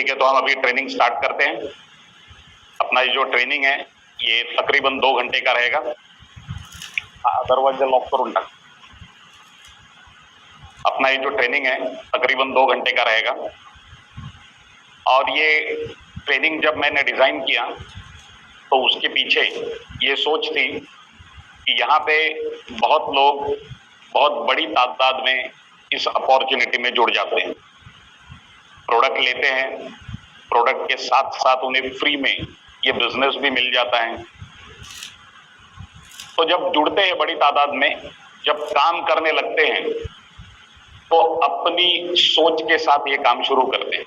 ठीक है, तो हम अभी ट्रेनिंग स्टार्ट करते हैं। अपना ये जो ट्रेनिंग है ये तकरीबन 2 घंटे का रहेगा। दरवाजा लॉक करून टाक। अपना ये जो ट्रेनिंग है तकरीबन 2 घंटे का रहेगा। और ये ट्रेनिंग जब मैंने डिजाइन किया तो उसके पीछे ये सोच थी कि यहाँ पे बहुत लोग बहुत बड़ी तादाद में इस अपॉर्चुनिटी में जुड़ जाते हैं, प्रोडक्ट लेते हैं, प्रोडक्ट के साथ साथ उन्हें फ्री में ये बिजनेस भी मिल जाता है। तो जब जुड़ते हैं बड़ी तादाद में, जब काम करने लगते हैं तो अपनी सोच के साथ ये काम शुरू करते हैं।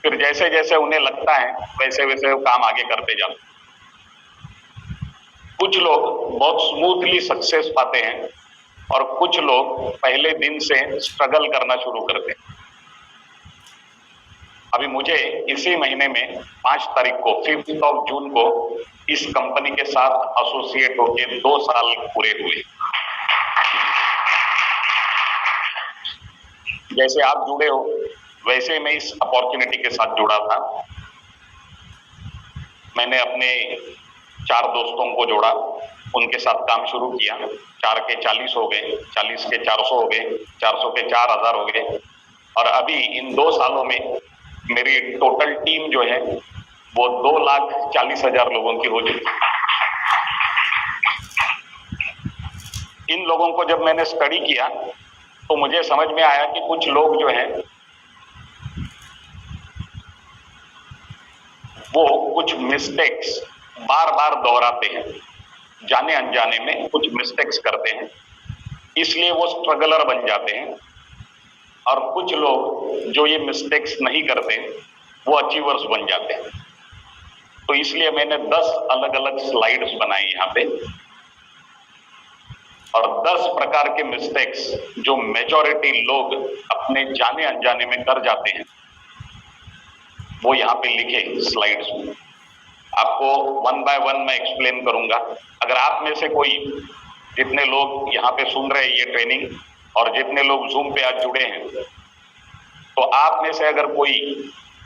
फिर जैसे जैसे उन्हें लगता है वैसे वैसे वो काम आगे करते जाते हैं। कुछ लोग बहुत स्मूथली सक्सेस पाते हैं और कुछ लोग पहले दिन से स्ट्रगल करना शुरू करते हैं। अभी मुझे इसी महीने में 5 तारीख को 5th of जून को इस कंपनी के साथ एसोसिएट होके 2 साल पूरे हुए। जैसे आप जुड़े हो वैसे मैं इस अपॉर्चुनिटी के साथ जुड़ा था। मैंने अपने 4 दोस्तों को जोड़ा, उनके साथ काम शुरू किया। 4 के 40 हो गए, 40 के 400 हो गए, 400 के 4000 हो गए। और अभी इन 2 सालों में मेरी टोटल टीम जो है वो 2,40,000 लोगों की हो चुकी। इन लोगों को जब मैंने स्टडी किया तो मुझे समझ में आया कि कुछ लोग जो हैं वो कुछ मिस्टेक्स बार बार दोहराते हैं, जाने अनजाने में कुछ मिस्टेक्स करते हैं, इसलिए वो स्ट्रगलर बन जाते हैं। और कुछ लोग जो ये मिस्टेक्स नहीं करते वो अचीवर्स बन जाते हैं। तो इसलिए मैंने 10 अलग अलग स्लाइड्स बनाई यहाँ पे और 10 प्रकार के मिस्टेक्स जो मेजॉरिटी लोग अपने जाने अनजाने में कर जाते हैं वो यहाँ पे लिखे स्लाइड्स में। आपको 1 by 1 मैं एक्सप्लेन करूंगा। अगर आप में से कोई, जितने लोग यहाँ पे सुन रहे हैं ये ट्रेनिंग और जितने लोग जूम पे आज जुड़े हैं, तो आप में से अगर कोई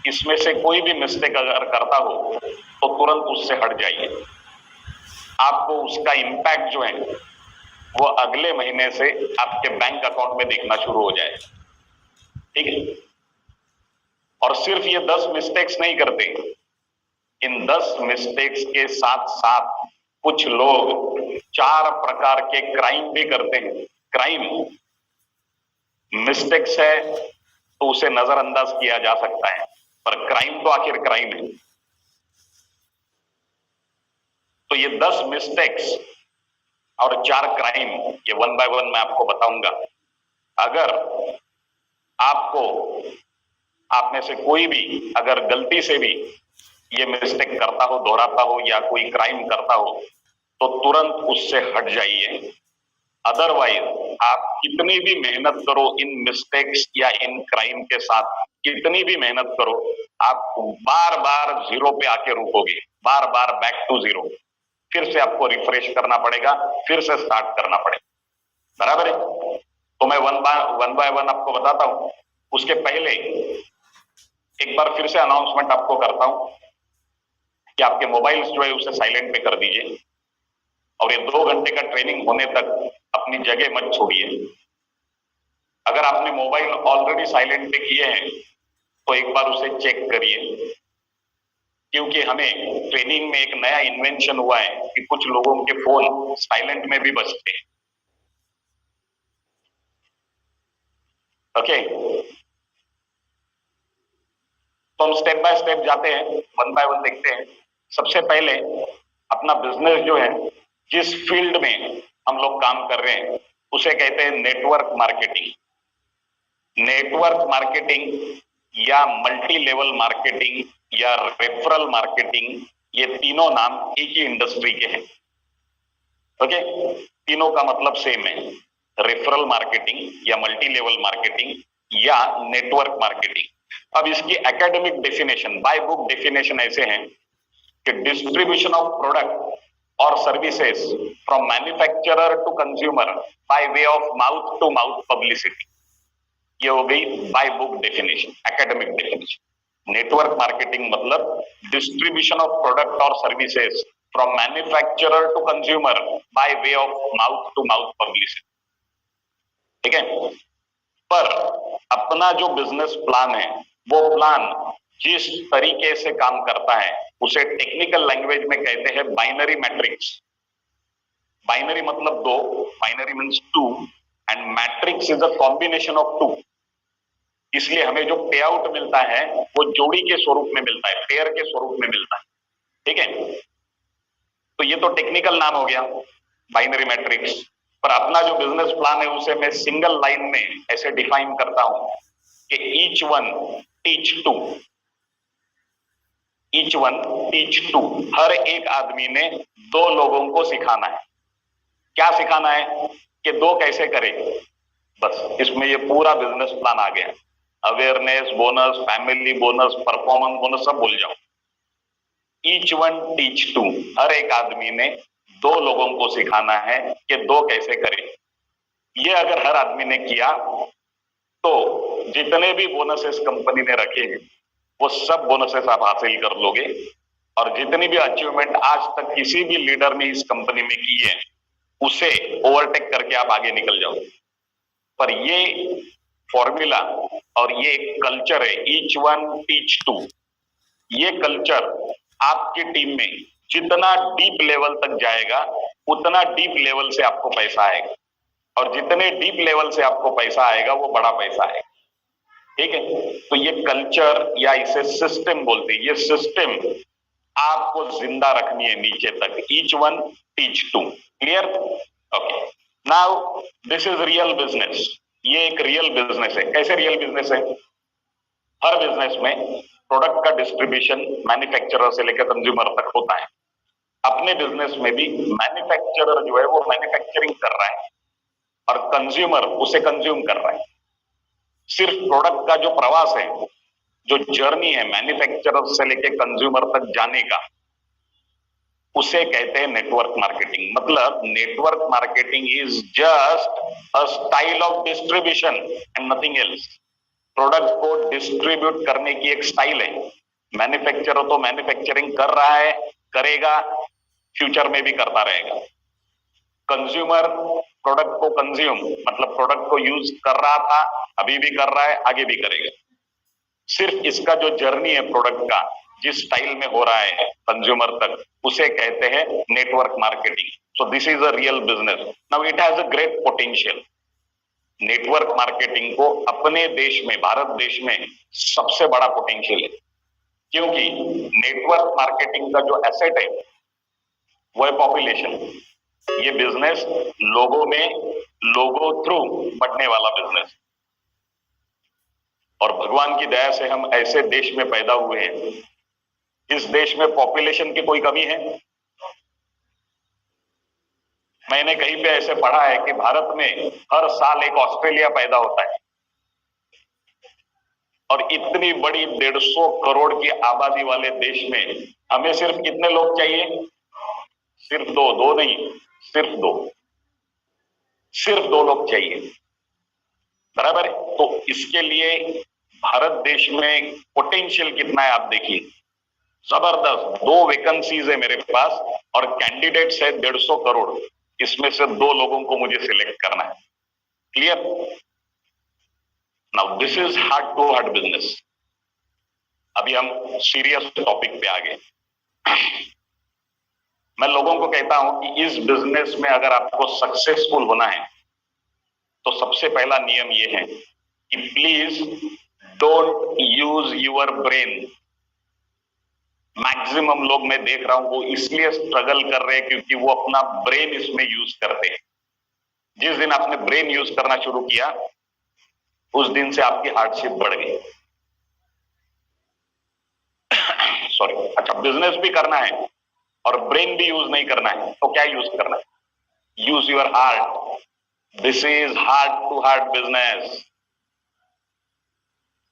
इसमें से कोई भी मिस्टेक अगर करता हो तो तुरंत उससे हट जाइए। आपको उसका इम्पैक्ट जो है वो अगले महीने से आपके बैंक अकाउंट में दिखना शुरू हो जाए। ठीक है, और सिर्फ ये 10 मिस्टेक्स नहीं करते, इन 10 मिस्टेक्स के साथ साथ कुछ लोग 4 प्रकार के क्राइम भी करते हैं। क्राइम मिस्टेक्स है तो उसे नजरअंदाज किया जा सकता है, पर क्राइम तो आखिर क्राइम है। तो ये 10 मिस्टेक्स और 4 क्राइम, ये 1 by 1 मैं आपको बताऊंगा। अगर आपको, आप में से कोई भी अगर गलती से भी ये मिस्टेक करता हो, दोहराता हो या कोई क्राइम करता हो तो तुरंत उससे हट जाइए। अदरवाइज आप कितनी भी मेहनत करो इन मिस्टेक्स या इन क्राइम के साथ, कितनी भी मेहनत करो, आप बार बार जीरो पे आके रुकोगे, बार बार बैक टू जीरो। फिर से आपको रिफ्रेश करना पड़ेगा, फिर से स्टार्ट करना पड़ेगा। बराबर है? तो मैं 1 by 1 आपको बताता हूं। उसके पहले एक बार फिर से अनाउंसमेंट आपको करता हूं कि आपके मोबाइल्स जो है उसे साइलेंट पे कर दीजिए और ये 2 घंटे का ट्रेनिंग होने तक अपनी जगह मत छोड़िए। अगर आपने मोबाइल ऑलरेडी साइलेंट पे किए हैं तो एक बार उसे चेक करिए, क्योंकि हमें ट्रेनिंग में एक नया इन्वेंशन हुआ है कि कुछ लोगों के फोन साइलेंट में भी बजते हैं। ओके, तो हम स्टेप बाय स्टेप जाते हैं, 1 by 1 देखते हैं। सबसे पहले अपना बिजनेस जो है, जिस फील्ड में हम लोग काम कर रहे हैं उसे कहते हैं नेटवर्क मार्केटिंग। नेटवर्क मार्केटिंग या मल्टी लेवल मार्केटिंग या रेफरल मार्केटिंग, ये तीनों नाम एक ही इंडस्ट्री के हैं। ओके, तीनों का मतलब सेम है, रेफरल मार्केटिंग या मल्टी लेवल मार्केटिंग या नेटवर्क मार्केटिंग। अब इसकी academic definition, by book definition ऐसे हैं कि डिस्ट्रीब्यूशन ऑफ प्रोडक्ट और services from manufacturer to consumer by way of mouth to mouth publicity. ये हो गई by book definition, academic definition. Network marketing मतलब डिस्ट्रीब्यूशन ऑफ प्रोडक्ट और services from manufacturer to consumer by way of mouth to mouth publicity. ठीक है, पर अपना जो बिजनेस प्लान है वो प्लान जिस तरीके से काम करता है उसे टेक्निकल लैंग्वेज में कहते हैं बाइनरी मैट्रिक्स। बाइनरी मतलब दो, binary means two, and matrix is a combination of two. इसलिए हमें जो पे आउट मिलता है वो जोड़ी के स्वरूप में मिलता है, पेयर के स्वरूप में मिलता है। ठीक है, तो ये तो टेक्निकल नाम हो गया बाइनरी मैट्रिक्स। पर अपना जो बिजनेस प्लान है उसे मैं सिंगल लाइन में ऐसे डिफाइन करता हूं कि each one teach two, each one teach two. हर एक आदमी ने दो लोगों को सिखाना है। क्या सिखाना है कि दो कैसे करें, बस इसमें ये पूरा बिजनेस प्लान आ गया। Awareness bonus, family bonus, performance bonus सब भूल जाओ। ईच वन टीच टू, हर एक आदमी ने दो लोगों को सिखाना है कि दो कैसे करें। ये अगर हर आदमी ने किया तो जितने भी बोनसेस कंपनी ने रखे हैं वो सब बोनसेस आप हासिल कर लोगे, और जितनी भी अचीवमेंट आज तक किसी भी लीडर ने इस कंपनी में की है उसे ओवरटेक करके आप आगे निकल जाओगे। पर ये फॉर्मूला और ये कल्चर है ईच वन टीच टू, ये कल्चर आपकी टीम में जितना डीप लेवल तक जाएगा उतना डीप लेवल से आपको पैसा आएगा, और जितने डीप लेवल से आपको पैसा आएगा वो बड़ा पैसा आएगा। ठीक है, तो ये कल्चर या इसे सिस्टम बोलते हैं, ये सिस्टम आपको जिंदा रखनी है नीचे तक। Each one teach two, clear? Okay, now this is real business. ये एक रियल बिजनेस है। कैसे रियल बिजनेस है? हर बिजनेस में प्रोडक्ट का डिस्ट्रीब्यूशन मैन्युफैक्चरर से लेकर कंज्यूमर तक होता है। अपने बिजनेस में भी मैन्युफैक्चरर जो है वो मैन्युफैक्चरिंग कर रहा है और कंज्यूमर उसे कंज्यूम कर रहा है। सिर्फ प्रोडक्ट का जो प्रवास है, जो जर्नी है मैन्युफैक्चरर से लेकर कंज्यूमर तक जाने का, उसे कहते हैं नेटवर्क मार्केटिंग। मतलब network marketing is just a style of distribution and nothing else. Product को डिस्ट्रीब्यूट करने की एक स्टाइल है। मैन्युफैक्चरर तो मैन्युफैक्चरिंग कर रहा है, करेगा, फ्यूचर में भी करता रहेगा। कंज्यूमर प्रोडक्ट को कंज्यूम मतलब प्रोडक्ट को यूज कर रहा था, अभी भी कर रहा है, आगे भी करेगा। सिर्फ इसका जो जर्नी है प्रोडक्ट का, जिस स्टाइल में हो रहा है कंज्यूमर तक, उसे कहते हैं network marketing. So this is a real business. Now it has a great potential. Network marketing को अपने देश में, भारत देश में सबसे बड़ा पोटेंशियल है, क्योंकि नेटवर्क मार्केटिंग का जो एसेट है वो है पॉपुलेशन। ये बिजनेस लोगों में, लोगों थ्रू बढ़ने वाला बिजनेस। और भगवान की दया से हम ऐसे देश में पैदा हुए हैं, इस देश में पॉपुलेशन की कोई कमी है? मैंने कहीं पे ऐसे पढ़ा है कि भारत में हर साल एक ऑस्ट्रेलिया पैदा होता है, और इतनी बड़ी 150 करोड़ की आबादी वाले देश में हमें सिर्फ कितने लोग चाहिए? सिर्फ दो, दो नहीं, सिर्फ दो, सिर्फ दो लोग चाहिए। बराबर है? तो इसके लिए भारत देश में पोटेंशियल कितना है आप देखिए, जबरदस्त। 2 वैकेंसीज है मेरे पास और कैंडिडेट्स है 150 करोड़। इसमें से 2 लोगों को मुझे सिलेक्ट करना है। Clear? Now this is heart to heart business. अभी हम सीरियस टॉपिक पे आ गए। मैं लोगों को कहता हूं कि इस बिजनेस में अगर आपको सक्सेसफुल होना है तो सबसे पहला नियम यह है कि please don't use your brain. Maximum लोग मैं देख रहा हूं वो इसलिए स्ट्रगल कर रहे हैं क्योंकि वो अपना ब्रेन इसमें यूज करते हैं। जिस दिन आपने ब्रेन यूज करना शुरू किया उस दिन से आपकी हार्डशिप बढ़ गई। सॉरी, अच्छा, बिजनेस भी करना है और ब्रेन भी यूज नहीं करना है तो क्या यूज करना है? Use your heart. This is heart to heart business.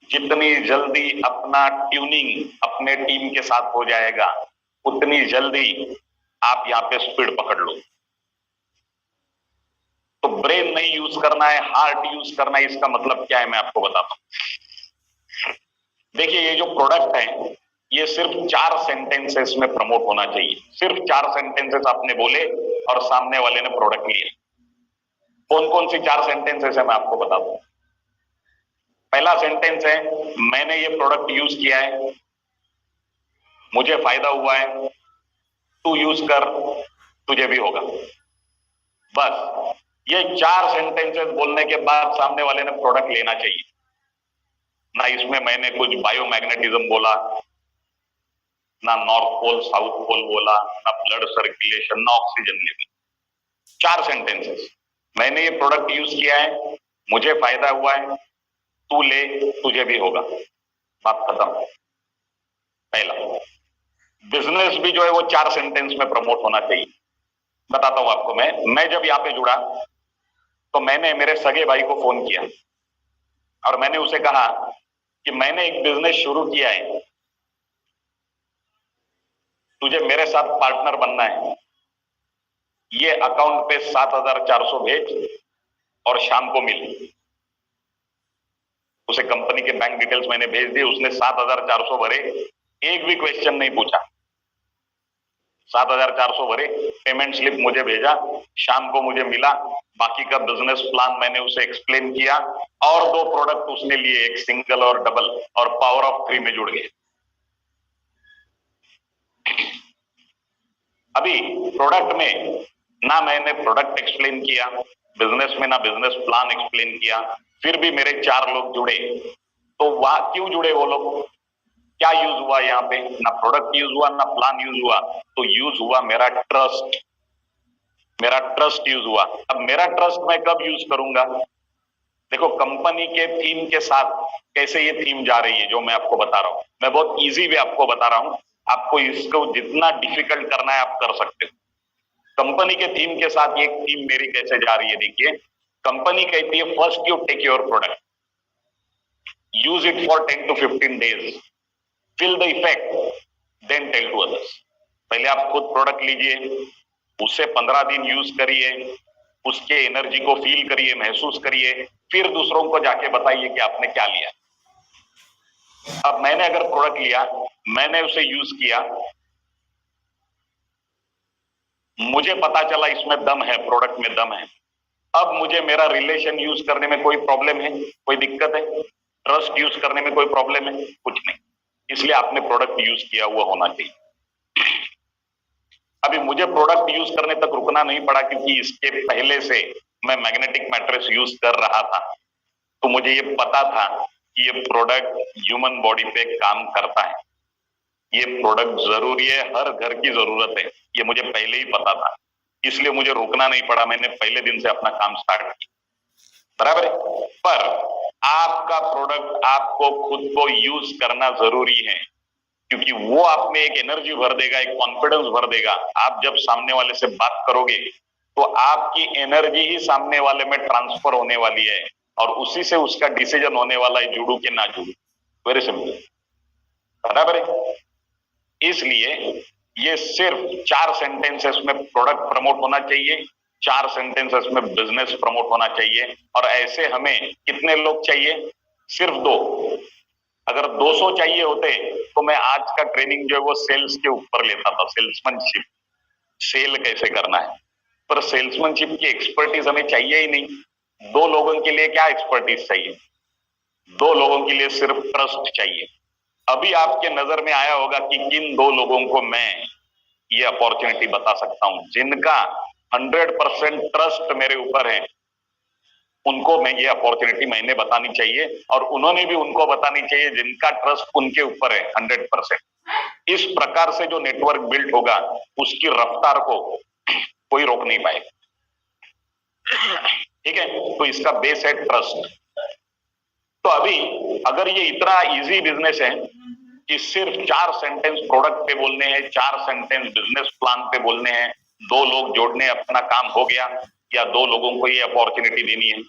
जितनी जल्दी अपना ट्यूनिंग अपने टीम के साथ हो जाएगा उतनी जल्दी आप यहां पे स्पीड पकड़ लो। तो ब्रेन नहीं यूज करना है, हार्ट यूज करना है, इसका मतलब क्या है मैं आपको बताता हूं। देखिए, ये जो प्रोडक्ट है ये सिर्फ 4 सेंटेंसेस में प्रमोट होना चाहिए। सिर्फ 4 सेंटेंसेस आपने बोले और सामने वाले ने प्रोडक्ट लिया। कौन कौन सी 4 सेंटेंसेस है मैं आपको बता दूं। पहला सेंटेंस है, मैंने ये प्रोडक्ट यूज किया है, मुझे फायदा हुआ है, तू यूज कर, तुझे भी होगा। बस ये 4 सेंटेंसेस बोलने के बाद सामने वाले ने प्रोडक्ट लेना चाहिए। ना इसमें मैंने कुछ बायोमैग्नेटिज्म बोला, ना नॉर्थ पोल साउथ पोल बोला, ना ब्लड सर्कुलेशन, ना ऑक्सीजन लेवल। 4 सेंटेंसेस, मैंने ये प्रोडक्ट यूज किया है, मुझे फायदा हुआ है, तू ले, तुझे भी होगा। बात खत्म। पहला बिजनेस भी जो है वो 4 सेंटेंस में प्रमोट होना चाहिए। बताता हूं आपको। मैं जब यहां पे जुड़ा तो मैंने मेरे सगे भाई को फोन किया और मैंने उसे कहा कि मैंने एक बिजनेस शुरू किया है, तुझे मेरे साथ पार्टनर बनना है। ये अकाउंट पे 7,400 भेज और शाम को मिल। उसे कंपनी के बैंक डिटेल्स मैंने भेज दिए, उसने 7,400 भरे, एक भी क्वेश्चन नहीं पूछा। 7,400 भरे, पेमेंट स्लिप मुझे भेजा, शाम को मुझे मिला। बाकी का बिजनेस प्लान मैंने उसे एक्सप्लेन किया और 2 प्रोडक्ट उसने लिए, एक सिंगल और डबल, और पावर ऑफ 3 में जुड़ गए। अभी प्रोडक्ट में ना मैंने प्रोडक्ट एक्सप्लेन किया, बिजनेस में ना बिजनेस प्लान एक्सप्लेन किया, फिर भी मेरे 4 लोग जुड़े। तो वहां क्यों जुड़े वो लोग? क्या यूज हुआ यहाँ पे? ना प्रोडक्ट यूज हुआ, ना प्लान यूज हुआ। तो यूज हुआ मेरा ट्रस्ट। मेरा ट्रस्ट यूज हुआ। अब मेरा ट्रस्ट मैं कब यूज करूंगा? देखो, कंपनी के थीम के साथ कैसे ये थीम जा रही है जो मैं आपको बता रहा हूं, मैं बहुत इजी वे आपको बता रहा हूं। आपको इसको जितना डिफिकल्ट करना है आप कर सकते हो। कंपनी के थीम के साथ ये थीम मेरी कैसे जा रही है, देखिए। कंपनी कहती है, first you take your product, use it for 10 to 15 days, feel the effect, then tell to others. पहले आप खुद प्रोडक्ट लीजिए, उससे 15 दिन यूज करिए, उसके एनर्जी को फील करिए, महसूस करिए, फिर दूसरों को जाके बताइए कि आपने क्या लिया। अब मैंने अगर प्रोडक्ट लिया, मैंने उसे यूज किया, मुझे पता चला इसमें दम है, प्रोडक्ट में दम है। अब मुझे मेरा रिलेशन यूज करने में कोई प्रॉब्लम है? कोई दिक्कत है? ट्रस्ट यूज करने में कोई प्रॉब्लम है? कुछ नहीं। इसलिए आपने प्रोडक्ट यूज किया हुआ होना चाहिए। अभी मुझे प्रोडक्ट यूज करने तक रुकना नहीं पड़ा, क्योंकि इसके पहले से मैं मैग्नेटिक मैट्रेस यूज कर रहा था। तो मुझे ये पता था कि ये प्रोडक्ट ह्यूमन बॉडी पे काम करता है, ये प्रोडक्ट जरूरी है, हर घर की जरूरत है, ये मुझे पहले ही पता था। इसलिए मुझे रुकना नहीं पड़ा, मैंने पहले दिन से अपना काम स्टार्ट किया। बराबर है? पर आपका प्रोडक्ट आपको खुद को यूज करना जरूरी है, क्योंकि वो आप में एक एनर्जी भर देगा, एक कॉन्फिडेंस भर देगा। आप जब सामने वाले से बात करोगे तो आपकी एनर्जी ही सामने वाले में ट्रांसफर होने वाली है, और उसी से उसका डिसीजन होने वाला है, जुड़ू के ना जुड़ू। Very simple. बराबर है? इसलिए ये सिर्फ 4 सेंटेंसेस में प्रोडक्ट प्रमोट होना चाहिए, 4 सेंटेंसेस में बिजनेस प्रमोट होना चाहिए। और ऐसे हमें कितने लोग चाहिए? सिर्फ 2। अगर 200 चाहिए होते तो मैं आज का ट्रेनिंग जो है वो सेल्स के ऊपर लेता था, सेल्समैनशिप, सेल कैसे करना है। पर सेल्समैनशिप की एक्सपर्टीज हमें चाहिए ही नहीं। 2 लोगों के लिए क्या एक्सपर्टीज चाहिए? 2 लोगों के लिए सिर्फ ट्रस्ट चाहिए। अभी आपके नजर में आया होगा कि किन 2 लोगों को मैं ये अपॉर्चुनिटी बता सकता हूं, जिनका 100% ट्रस्ट मेरे ऊपर है। उनको मैं ये अपॉर्चुनिटी मैंने बतानी चाहिए, और उन्होंने भी उनको बतानी चाहिए जिनका ट्रस्ट उनके ऊपर है 100%। इस प्रकार से जो नेटवर्क बिल्ड होगा, उसकी रफ्तार को कोई रोक नहीं पाएगा। ठीक है? तो इसका बेस है ट्रस्ट। तो अभी अगर ये इतना इजी बिजनेस है कि सिर्फ 4 सेंटेंस प्रोडक्ट पे बोलने हैं, 4 सेंटेंस बिजनेस प्लान पे बोलने हैं, 2 लोग जोड़ने, अपना काम हो गया। या 2 लोगों को ये अपॉर्चुनिटी देनी है,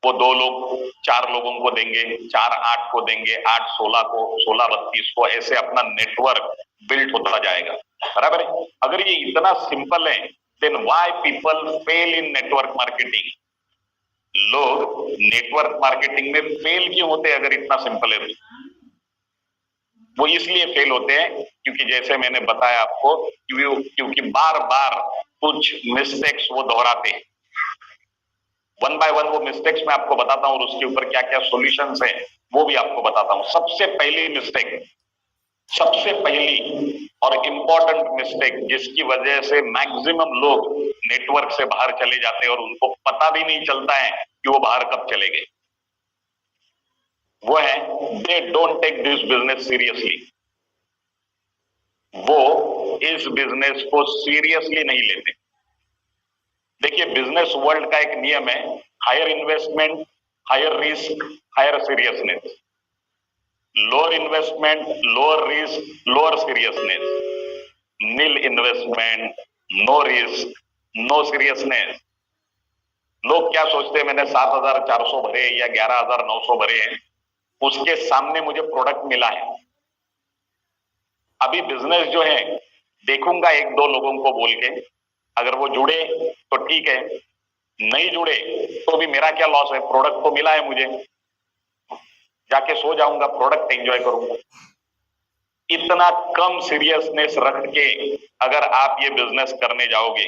वो 2 लोग 4 लोगों को देंगे, 4 8 को देंगे, 8 16 को, 16 32 को, ऐसे अपना नेटवर्क बिल्ड होता जाएगा। बराबर है? अगर ये इतना सिंपल है then why people fail in network marketing? लोग नेटवर्क मार्केटिंग में फेल क्यों होते हैं? अगर इतना सिंपल है तो वो इसलिए फेल होते हैं क्योंकि जैसे मैंने बताया आपको, क्योंकि बार बार कुछ मिस्टेक्स वो दोहराते हैं। वन बाय वन वो मिस्टेक्स मैं आपको बताता हूं और उसके ऊपर क्या क्या सॉल्यूशंस हैं वो भी आपको बताता हूं। सबसे पहली मिस्टेक, सबसे पहली और इंपॉर्टेंट मिस्टेक जिसकी वजह से मैक्सिमम लोग नेटवर्क से बाहर चले जाते हैं और उनको पता भी नहीं चलता है कि वो बाहर कब चले गए, वो है they don't take this business seriously. वो इस बिजनेस को सीरियसली नहीं लेते। देखिए, बिजनेस वर्ल्ड का एक नियम है, higher investment, higher risk, higher seriousness. Lower investment, lower risk, lower seriousness. Nil investment, no risk, no seriousness. लोग क्या सोचते हैं, मैंने 7,400 भरे या 11,900 भरे हैं, उसके सामने मुझे प्रोडक्ट मिला है। अभी बिजनेस जो है देखूंगा एक दो लोगों को बोल के, अगर वो जुड़े तो ठीक है, नहीं जुड़े तो भी मेरा क्या लॉस है? प्रोडक्ट तो मिला है मुझे, जाके सो जाऊंगा, प्रोडक्ट एंजॉय करूंगा। इतना कम सीरियसनेस रख के अगर आप ये बिजनेस करने जाओगे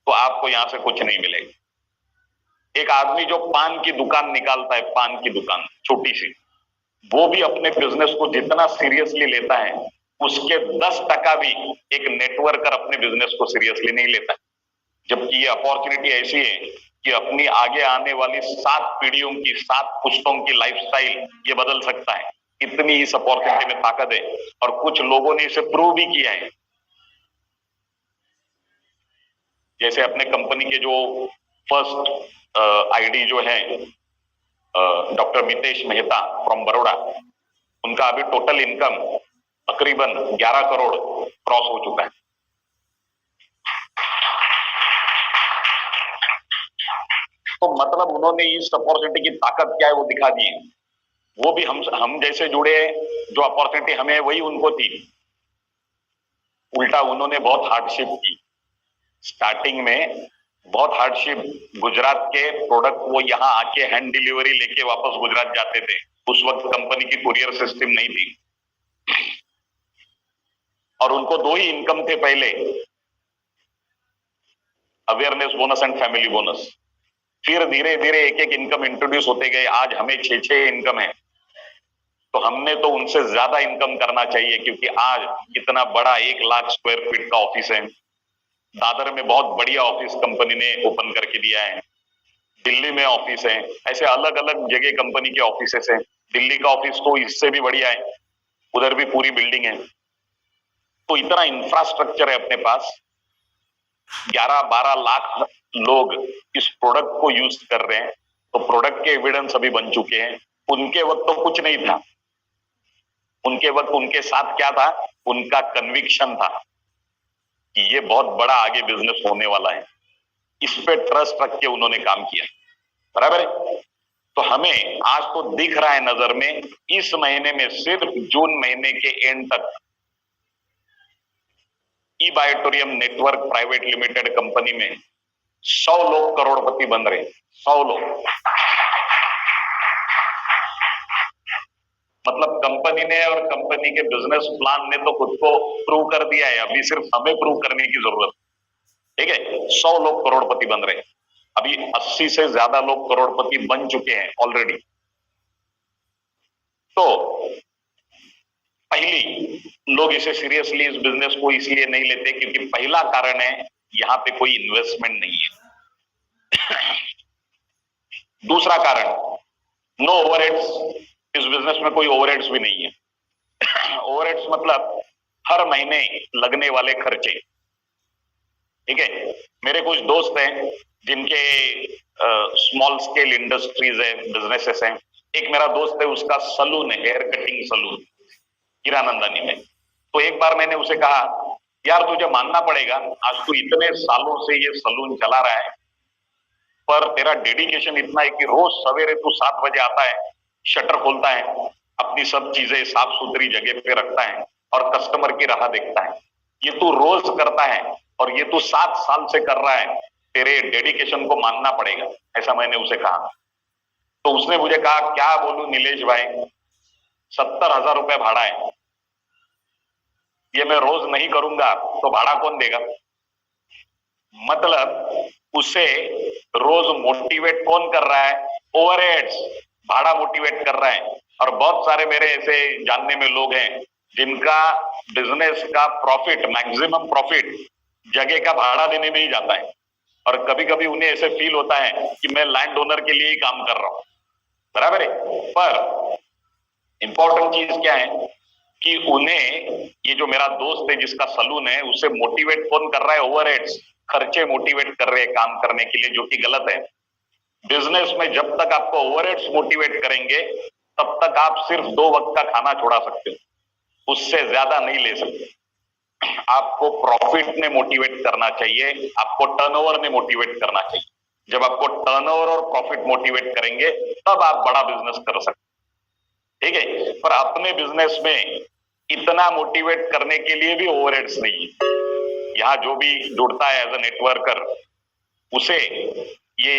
तो आपको यहां से कुछ नहीं मिलेगा। एक आदमी जो पान की दुकान निकालता है, पान की दुकान छोटी सी, वो भी अपने बिजनेस को जितना सीरियसली लेता है उसके 10% भी एक नेटवर्कर अपने बिजनेस को सीरियसली नहीं लेता है। जबकि ये अपॉर्चुनिटी ऐसी है कि अपनी आगे आने वाली 7 पीढ़ियों की, 7 पुश्तों की लाइफस्टाइल ये बदल सकता है। इतनी इस अपॉर्चुनिटी में ताकत है और कुछ लोगों ने इसे प्रूव भी किया है। जैसे अपने कंपनी के जो फर्स्ट आईडी जो है डॉक्टर मितेश मेहता फ्रॉम बड़ौदा, उनका अभी टोटल इनकम तकरीबन 11 करोड़ क्रॉस हो चुका है। तो मतलब उन्होंने इस अपॉर्चुनिटी की ताकत क्या है वो दिखा दी है। वो भी हम जैसे जुड़े, जो अपॉर्चुनिटी हमें वही उनको थी। उल्टा उन्होंने बहुत हार्डशिप की स्टार्टिंग में, बहुत हार्डशिप। गुजरात के प्रोडक्ट वो यहाँ आके हैंड डिलीवरी लेके वापस गुजरात जाते थे। उस वक्त कंपनी की कुरियर सिस्टम नहीं थी और उनको 2 ही इनकम थे पहले, awareness bonus and family bonus. फिर धीरे धीरे एक एक इनकम इंट्रोड्यूस होते गए। आज हमें 6 इनकम है, तो हमने तो उनसे ज्यादा इनकम करना चाहिए क्योंकि आज इतना बड़ा 1 लाख स्क्वायर फीट का ऑफिस है। दादर में बहुत बढ़िया ऑफिस कंपनी ने ओपन करके दिया है, दिल्ली में ऑफिस है, ऐसे अलग अलग जगह कंपनी के ऑफिसेस हैं। दिल्ली का ऑफिस तो इससे भी बढ़िया है, उधर भी पूरी बिल्डिंग है। तो इतना इंफ्रास्ट्रक्चर है अपने पास। 11-12 लाख लोग इस प्रोडक्ट को यूज कर रहे हैं, तो प्रोडक्ट के एविडेंस अभी बन चुके हैं। उनके वक्त तो कुछ नहीं था। उनके वक्त उनके साथ क्या था? उनका कन्विक्शन था कि ये बहुत बड़ा आगे बिजनेस होने वाला है। इस पे ट्रस्ट रख के उन्होंने काम किया, बराबर है। तो हमें आज तो दिख रहा है नजर में, इस महीने में सिर्फ जून महीने के एंड तक ई बायोटोरियम नेटवर्क प्राइवेट लिमिटेड कंपनी में 100 लोग करोड़पति बन रहे हैं। 100 लोग, मतलब कंपनी ने और कंपनी के बिजनेस प्लान ने तो खुद को प्रूव कर दिया है, अभी सिर्फ हमें प्रूव करने की जरूरत, ठीक है। 100 लोग करोड़पति बन रहे हैं, अभी 80 से ज्यादा लोग करोड़पति बन चुके हैं ऑलरेडी। तो पहली, लोग इसे सीरियसली इस बिजनेस को इसलिए नहीं लेते क्योंकि पहला कारण है यहां पे कोई इन्वेस्टमेंट नहीं है। दूसरा कारण, नो ओवरहेड्स। इस बिजनेस में कोई ओवरहेड्स भी नहीं है। ओवरहेड्स मतलब हर महीने लगने वाले खर्चे, ठीक है। मेरे कुछ दोस्त हैं जिनके स्मॉल स्केल इंडस्ट्रीज है, बिजनेसेस हैं। एक मेरा दोस्त है, उसका सलून है, हेयर कटिंग सलून, हीरानंदानी में। तो एक बार मैंने उसे कहा, यार तुझे मानना पड़ेगा, आज तू इतने सालों से ये सलून चला रहा है, पर तेरा डेडिकेशन इतना है कि रोज सवेरे तू 7 बजे आता है, शटर खोलता है, अपनी सब चीजें साफ सुथरी जगह पे रखता है और कस्टमर की राह देखता है। ये तू रोज करता है, और ये तू 7 साल से कर रहा है, तेरे डेडिकेशन को मानना पड़ेगा, ऐसा मैंने उसे कहा। तो उसने मुझे कहा, क्या बोलूं नीलेश भाई, 70,000 रुपए भाड़ा है, ये मैं रोज नहीं करूंगा तो भाड़ा कौन देगा। मतलब उसे रोज मोटिवेट कौन कर रहा है, ओवरहेड्स, भाड़ा मोटिवेट कर रहा है। और बहुत सारे मेरे ऐसे जानने में लोग हैं जिनका बिजनेस का प्रॉफिट, मैक्सिमम प्रॉफिट जगह का भाड़ा देने में ही जाता है। और कभी कभी उन्हें ऐसे फील होता है कि मैं लैंड ओनर के लिए ही काम कर रहा हूं, बराबर है। पर इंपॉर्टेंट चीज क्या है कि उन्हें, ये जो मेरा दोस्त है जिसका सलून है, उसे मोटिवेट कौन कर रहा है, ओवरहेड्स, खर्चे मोटिवेट कर रहे हैं काम करने के लिए, जो कि गलत है। बिजनेस में जब तक आपको ओवरहेड्स मोटिवेट करेंगे तब तक आप सिर्फ 2 वक्त का खाना छोड़ा सकते हो, उससे ज्यादा नहीं ले सकते। आपको प्रॉफिट ने मोटिवेट करना चाहिए, आपको टर्नओवर ने मोटिवेट करना चाहिए। जब आपको टर्नओवर और प्रॉफिट मोटिवेट करेंगे तब आप बड़ा बिजनेस कर सकते, ठीक है। पर अपने बिजनेस में इतना मोटिवेट करने के लिए भी ओवरहेड्स नहीं है। यहाँ जो भी जुड़ता है एज अ नेटवर्कर, उसे ये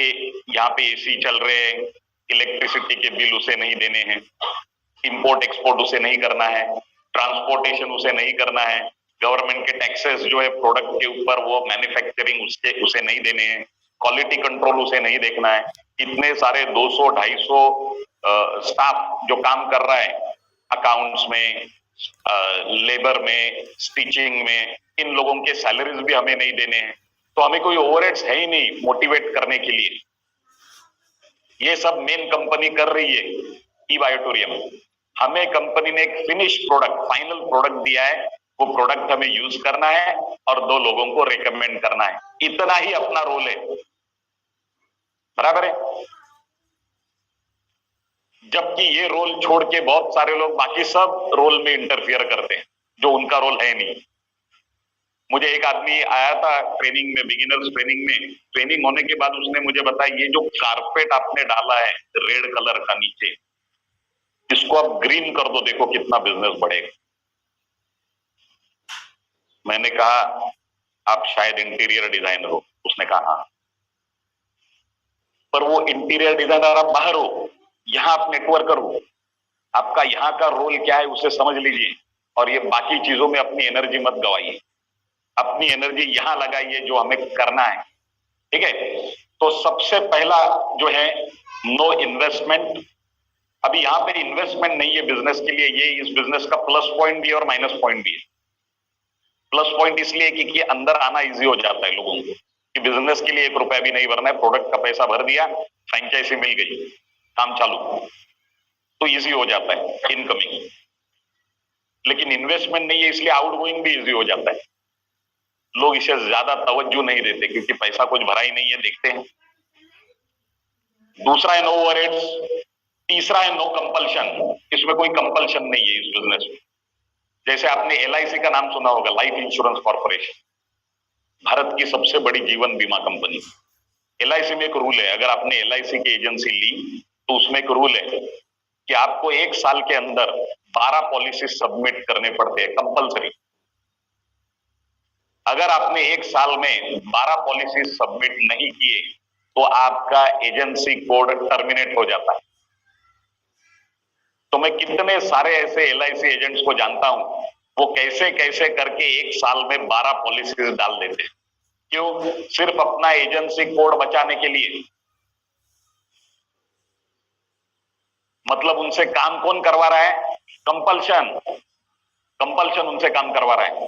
यहाँ पे एसी चल रहे हैं, इलेक्ट्रिसिटी के बिल उसे नहीं देने हैं, इंपोर्ट एक्सपोर्ट उसे नहीं करना है, ट्रांसपोर्टेशन उसे नहीं करना है, गवर्नमेंट के टैक्सेस जो है प्रोडक्ट के ऊपर वो मैन्युफैक्चरिंग उसे नहीं देने हैं, क्वालिटी कंट्रोल उसे नहीं देखना है। इतने सारे 200-250 स्टाफ जो काम कर रहा है अकाउंट्स में, लेबर में, स्टिचिंग में, इन लोगों के सैलरीज भी हमें नहीं देने हैं। तो हमें कोई ओवरहेड्स है ही नहीं मोटिवेट करने के लिए। ये सब मेन कंपनी कर रही है ई-बायोटोरियम। हमें कंपनी ने एक फिनिश प्रोडक्ट, फाइनल प्रोडक्ट दिया है, वो प्रोडक्ट हमें यूज करना है और 2 लोगों को रिकमेंड करना है, इतना ही अपना रोल है, बराबर है। जबकि ये रोल छोड़ के बहुत सारे लोग बाकी सब रोल में इंटरफियर करते हैं जो उनका रोल है नहीं। मुझे एक आदमी आया था ट्रेनिंग में, बिगिनर्स ट्रेनिंग में, ट्रेनिंग होने के बाद उसने मुझे बताया, ये जो कारपेट आपने डाला है रेड कलर का नीचे, इसको आप ग्रीन कर दो, देखो कितना बिजनेस बढ़ेगा। मैंने कहा, आप शायद इंटीरियर डिजाइनर हो। उसने कहा हाँ। पर वो इंटीरियर डिजाइनर आप बाहर हो, यहां आप नेटवर्कर हो, आपका यहाँ का रोल क्या है उसे समझ लीजिए, और ये बाकी चीजों में अपनी एनर्जी मत गवाइए। अपनी एनर्जी यहां लगाइए जो हमें करना है, ठीक है। तो सबसे पहला जो है, नो इन्वेस्टमेंट। अभी यहां पे इन्वेस्टमेंट नहीं है बिजनेस के लिए, ये इस बिजनेस का प्लस पॉइंट भी है और माइनस पॉइंट भी है। प्लस पॉइंट इसलिए कि अंदर आना इजी हो जाता है लोगों को, कि बिजनेस के लिए 1 रुपया भी नहीं भरना है, प्रोडक्ट का पैसा भर दिया, फ्रेंचाइजी मिल गई, काम चालू, तो इजी हो जाता है इनकमिंग। लेकिन इन्वेस्टमेंट नहीं है इसलिए आउटगोइंग भी इजी हो जाता है। लोग इसे ज्यादा तवज्जो नहीं देते क्योंकि पैसा कुछ भरा ही नहीं है, देखते हैं। दूसरा है नो ओवरहेड्स, तीसरा है नो कंपल्शन। इसमें कोई कंपल्शन नहीं है इस बिजनेस में। जैसे आपने LIC का नाम सुना होगा, लाइफ इंश्योरेंस कॉर्पोरेशन, भारत की सबसे बड़ी जीवन बीमा कंपनी। LIC में एक रूल है, अगर आपने LIC की एजेंसी ली तो उसमें एक रूल है कि आपको 1 साल के अंदर 12 पॉलिसी सबमिट करने पड़ते हैं, कंपल्सरी। अगर आपने 1 साल में 12 पॉलिसी सबमिट नहीं किए तो आपका एजेंसी कोड टर्मिनेट हो जाता है। तो मैं कितने सारे ऐसे LIC एजेंट्स को जानता हूं, वो कैसे कैसे करके 1 साल में 12 पॉलिसीज डाल देते हैं। क्यों? सिर्फ अपना एजेंसी कोड बचाने के लिए। मतलब उनसे काम कौन करवा रहा है? कंपल्शन, कंपल्शन उनसे काम करवा रहा है।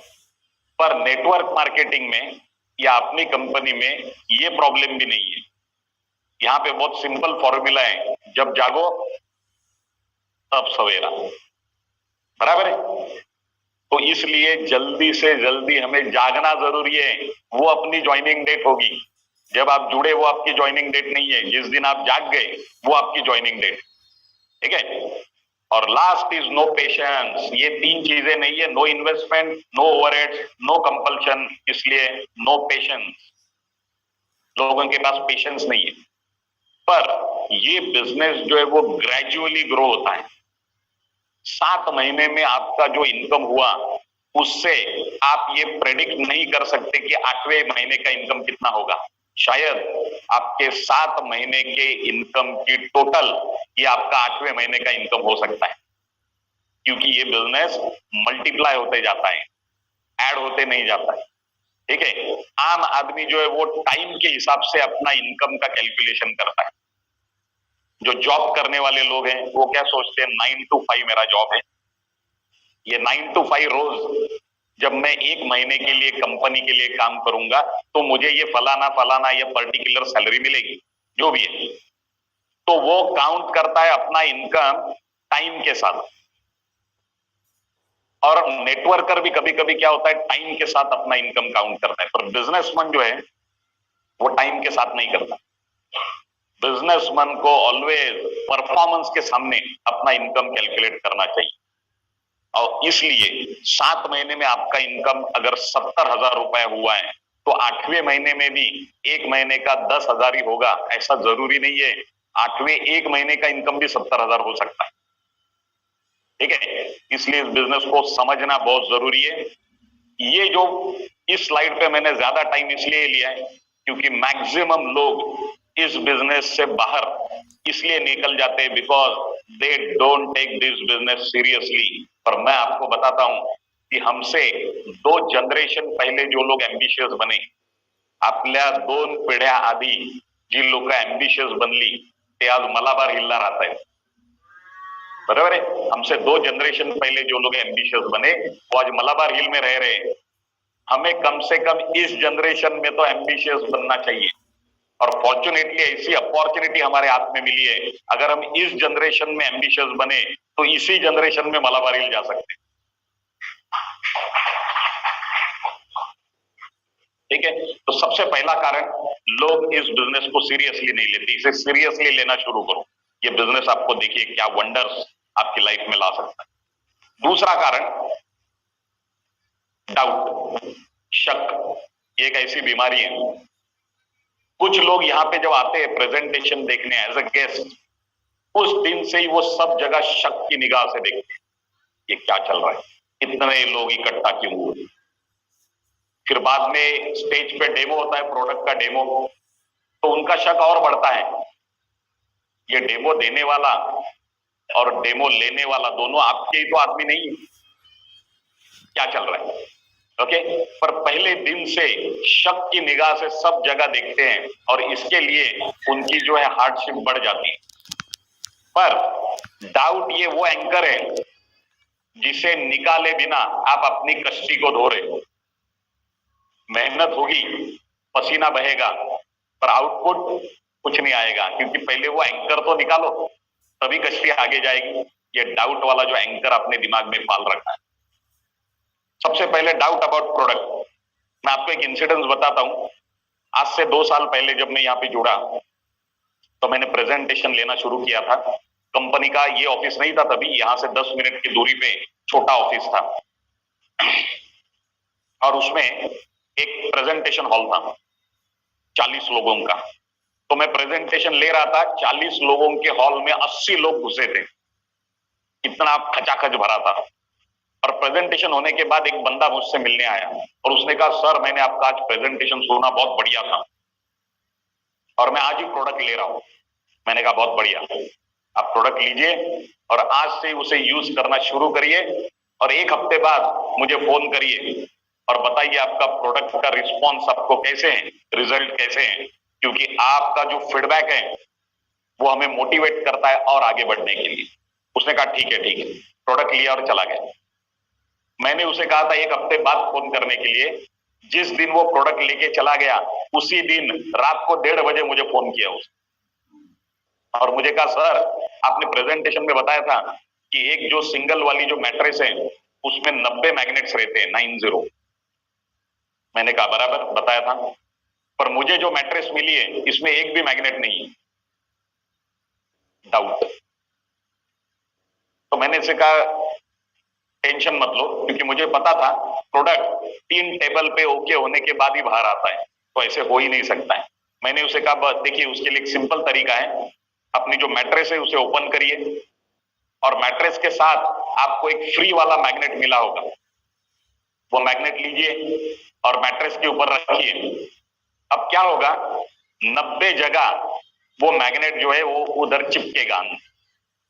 पर नेटवर्क मार्केटिंग में या अपनी कंपनी में ये प्रॉब्लम भी नहीं है। यहां पे बहुत सिंपल फॉर्मूला है, जब जागो तब सवेरा, बराबर है। तो इसलिए जल्दी से जल्दी हमें जागना जरूरी है। वो अपनी ज्वाइनिंग डेट होगी, जब आप जुड़े वो आपकी ज्वाइनिंग डेट नहीं है, जिस दिन आप जाग गए वो आपकी ज्वाइनिंग डेट, ठीक है। और लास्ट इज नो पेशेंस। ये 3 चीजें नहीं है, no investment, no overheads, no compulsion, इसलिए नो पेशेंस। लोगों के पास पेशेंस नहीं है। पर ये बिजनेस जो है वो ग्रेजुअली ग्रो होता है। 7 महीने में आपका जो इनकम हुआ उससे आप ये प्रेडिक्ट नहीं कर सकते कि 8वें महीने का इनकम कितना होगा। शायद आपके 7 महीने के इनकम की टोटल ये आपका 8वें महीने का इनकम हो सकता है, क्योंकि ये बिजनेस मल्टीप्लाई होते जाता है, ऐड होते नहीं जाता है। ठीक है, आम आदमी जो है वो टाइम के हिसाब से अपना इनकम का कैलकुलेशन करता है। जो जॉब करने वाले लोग हैं वो क्या सोचते हैं, 9 to 5 मेरा जॉब है। ये 9 to 5 रोज जब मैं 1 महीने के लिए कंपनी के लिए काम करूंगा तो मुझे ये फलाना फलाना ये पर्टिकुलर सैलरी मिलेगी, जो भी है। तो वो काउंट करता है अपना इनकम टाइम के साथ। और नेटवर्कर भी कभी कभी क्या होता है, टाइम के साथ अपना इनकम काउंट करता है, पर बिजनेसमैन जो है वो टाइम के साथ नहीं करता। बिजनेसमैन को ऑलवेज परफॉर्मेंस के सामने अपना इनकम कैलकुलेट करना चाहिए। और इसलिए 7 महीने में आपका इनकम अगर 70,000 रुपए हुआ है तो 8वें महीने में भी 1 महीने का 10,000 ही होगा, ऐसा जरूरी नहीं है। 8वें 1 महीने का इनकम भी 70,000 हो सकता है। ठीक है, इसलिए इस बिजनेस को समझना बहुत जरूरी है। ये जो इस स्लाइड पे मैंने ज्यादा टाइम इसलिए लिया है क्योंकि मैक्सिमम लोग इस बिजनेस से बाहर इसलिए निकल जाते हैं because they don't take this business seriously. पर मैं आपको बताता हूं की हमसे 2 जनरेशन पहिले जो लोग एम्बिशियस बने, आपल्या 2 पिढ्या आधी जी लोक एम्बिशियस बनली ते आज मलाबार हिलला राहत आहेत। बराबर है, हमसे 2 जनरेशन पहले जो लोग एम्बिशियस बने वो आज मलाबार हिल में रह रहे हैं। हमें कम से कम इस जनरेशन में तो एम्बिशियस बनना चाहिए और फॉर्चुनेटली ऐसी अपॉर्चुनिटी हमारे हाथ में मिली है। अगर हम इस जनरेशन में एम्बिशियस बने तो इसी जनरेशन में मलाबार हिल जा सकते। ठीक है, तो सबसे पहला कारण लोग इस बिजनेस को सीरियसली नहीं लेते। इसे सीरियसली लेना शुरू करो, ये बिजनेस आपको देखिए क्या वंडर्स आपकी लाइफ में ला सकता है। दूसरा कारण डाउट, शक। ये एक ऐसी बीमारी है, कुछ लोग यहां पे जब आते हैं प्रेजेंटेशन देखने एज अ गेस्ट, उस दिन से ही वो सब जगह शक की निगाह से देखते हैं, ये क्या चल रहा है, इतने लोग इकट्ठा क्यों हुए। फिर बाद में स्टेज पे डेमो होता है, प्रोडक्ट का डेमो, तो उनका शक और बढ़ता है, ये डेमो देने वाला और डेमो लेने वाला दोनों आपके ही तो आदमी नहीं है, क्या चल रहा है। ओके, पर पहले दिन से शक की निगाह से सब जगह देखते हैं और इसके लिए उनकी जो है हार्डशिप बढ़ जाती है। पर डाउट ये वो एंकर है जिसे निकाले बिना आप अपनी कश्ती को धो रहे हो। मेहनत होगी, पसीना बहेगा, पर आउटपुट कुछ नहीं आएगा, क्योंकि पहले वो एंकर तो निकालो तभी कश्ती आगे जाएगी। ये डाउट वाला जो एंकर अपने दिमाग में पाल रखा है। सबसे पहले डाउट अबाउट प्रोडक्ट। मैं आपको एक इंसिडेंस बताता हूं। आज से 2 साल पहले जब मैं यहाँ पे जुड़ा तो मैंने प्रेजेंटेशन लेना शुरू किया था। कंपनी का ये ऑफिस नहीं था तभी, यहां से 10 मिनट की दूरी पे छोटा ऑफिस था और उसमें एक प्रेजेंटेशन हॉल था 40 लोगों का। तो मैं प्रेजेंटेशन ले रहा था, 40 लोगों के हॉल में 80 लोग घुसे थे, इतना खचाखच भरा था। और प्रेजेंटेशन होने के बाद एक बंदा मुझसे मिलने आया और उसने कहा, सर मैंने आपका आज प्रेजेंटेशन सुना, बहुत बढ़िया था और मैं आज ही प्रोडक्ट ले रहा हूं। मैंने कहा बहुत बढ़िया, आप प्रोडक्ट लीजिए और आज से उसे यूज करना शुरू करिए और 1 हफ्ते बाद मुझे फोन करिए और बताइए आपका प्रोडक्ट का रिस्पॉन्स आपको कैसे है, रिजल्ट कैसे है, क्योंकि आपका जो फीडबैक है वो हमें मोटिवेट करता है और आगे बढ़ने के लिए। उसने कहा ठीक है ठीक है, प्रोडक्ट लिया और चला गया। मैंने उसे कहा था 1 हफ्ते बाद फोन करने के लिए। जिस दिन वो प्रोडक्ट लेके चला गया उसी दिन रात को 1:30 बजे मुझे फोन किया उसने और मुझे कहा, सर आपने प्रेजेंटेशन में बताया था कि एक जो सिंगल वाली जो मैट्रेस है उसमें 90 मैग्नेट्स रहते हैं, 90। मैंने कहा बराबर बताया था, पर मुझे जो मैट्रेस मिली है इसमें एक भी मैग्नेट नहीं है। डाउट। तो मैंने इसे कहा टेंशन मत लो, क्योंकि मुझे पता था प्रोडक्ट 3 टेबल पे ओके होने के बाद ही बाहर आता है, तो ऐसे हो ही नहीं सकता है। मैंने उसे कहा देखिए उसके लिए एक सिंपल तरीका है, अपनी जो मैट्रेस है उसे ओपन करिए और मैट्रेस के साथ आपको एक फ्री वाला मैग्नेट मिला होगा, वो मैग्नेट लीजिए और मैट्रेस के ऊपर रखिए। अब क्या होगा, 90 जगह वो मैग्नेट जो है वो उधर चिपकेगा,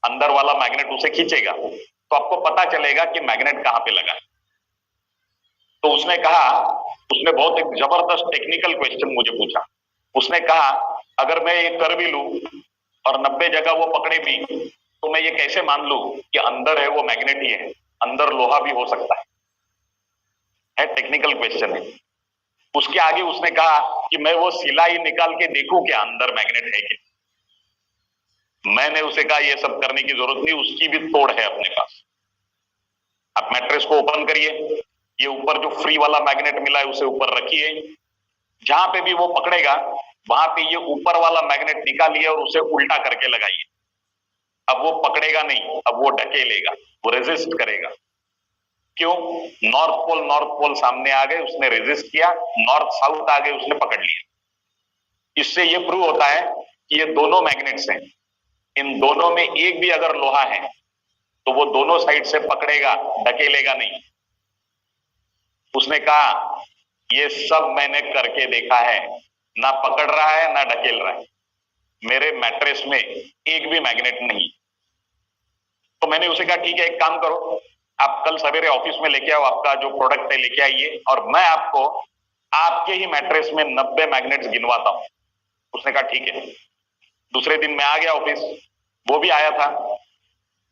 अंदर वाला मैग्नेट उसे खींचेगा, तो आपको पता चलेगा कि मैग्नेट कहां पे लगा है। तो उसने कहा, उसने बहुत एक जबरदस्त टेक्निकल क्वेश्चन मुझे पूछा। उसने कहा अगर मैं ये कर भी लूं और 90 जगह वो पकड़े भी, तो मैं ये कैसे मान लूं कि अंदर है वो मैग्नेट ही है, अंदर लोहा भी हो सकता है टेक्निकल क्वेश्चन है। उसके आगे उसने कहा कि मैं वो सिलाई निकाल के देखूं क्या अंदर मैग्नेट है क्या। मैंने उसे कहा ये सब करने की जरूरत नहीं, उसकी भी तोड़ है अपने पास। आप मैट्रेस को ओपन करिए, ये ऊपर जो फ्री वाला मैग्नेट मिला है उसे ऊपर रखिए, जहां पे भी वो पकड़ेगा वहां पे ये ऊपर वाला मैग्नेट निकालिए और उसे उल्टा करके लगाइए। अब वो पकड़ेगा नहीं, अब वो ढकेलेगा, वो रेजिस्ट करेगा। क्यों? नॉर्थ पोल सामने आ गए, उसने रेजिस्ट किया, नॉर्थ साउथ आ गए, उसने पकड़ लिया। इससे ये प्रूव होता है कि ये दोनों मैग्नेट्स हैं, इन दोनों में एक भी अगर लोहा है तो वो दोनों साइड से पकड़ेगा, ढकेलेगा नहीं। उसने कहा ये सब मैंने करके देखा है, ना पकड़ रहा है ना ढकेल रहा है, मेरे मैट्रेस में एक भी मैग्नेट नहीं। तो मैंने उसे कहा ठीक है, एक काम करो, आप कल सवेरे ऑफिस में लेके आओ, आपका जो प्रोडक्ट है लेके आइए और मैं आपको आपके ही मैट्रेस में 90 मैग्नेट्स गिनवाता हूं। उसने कहा ठीक है। दूसरे दिन मैं आ गया ऑफिस, वो भी आया था,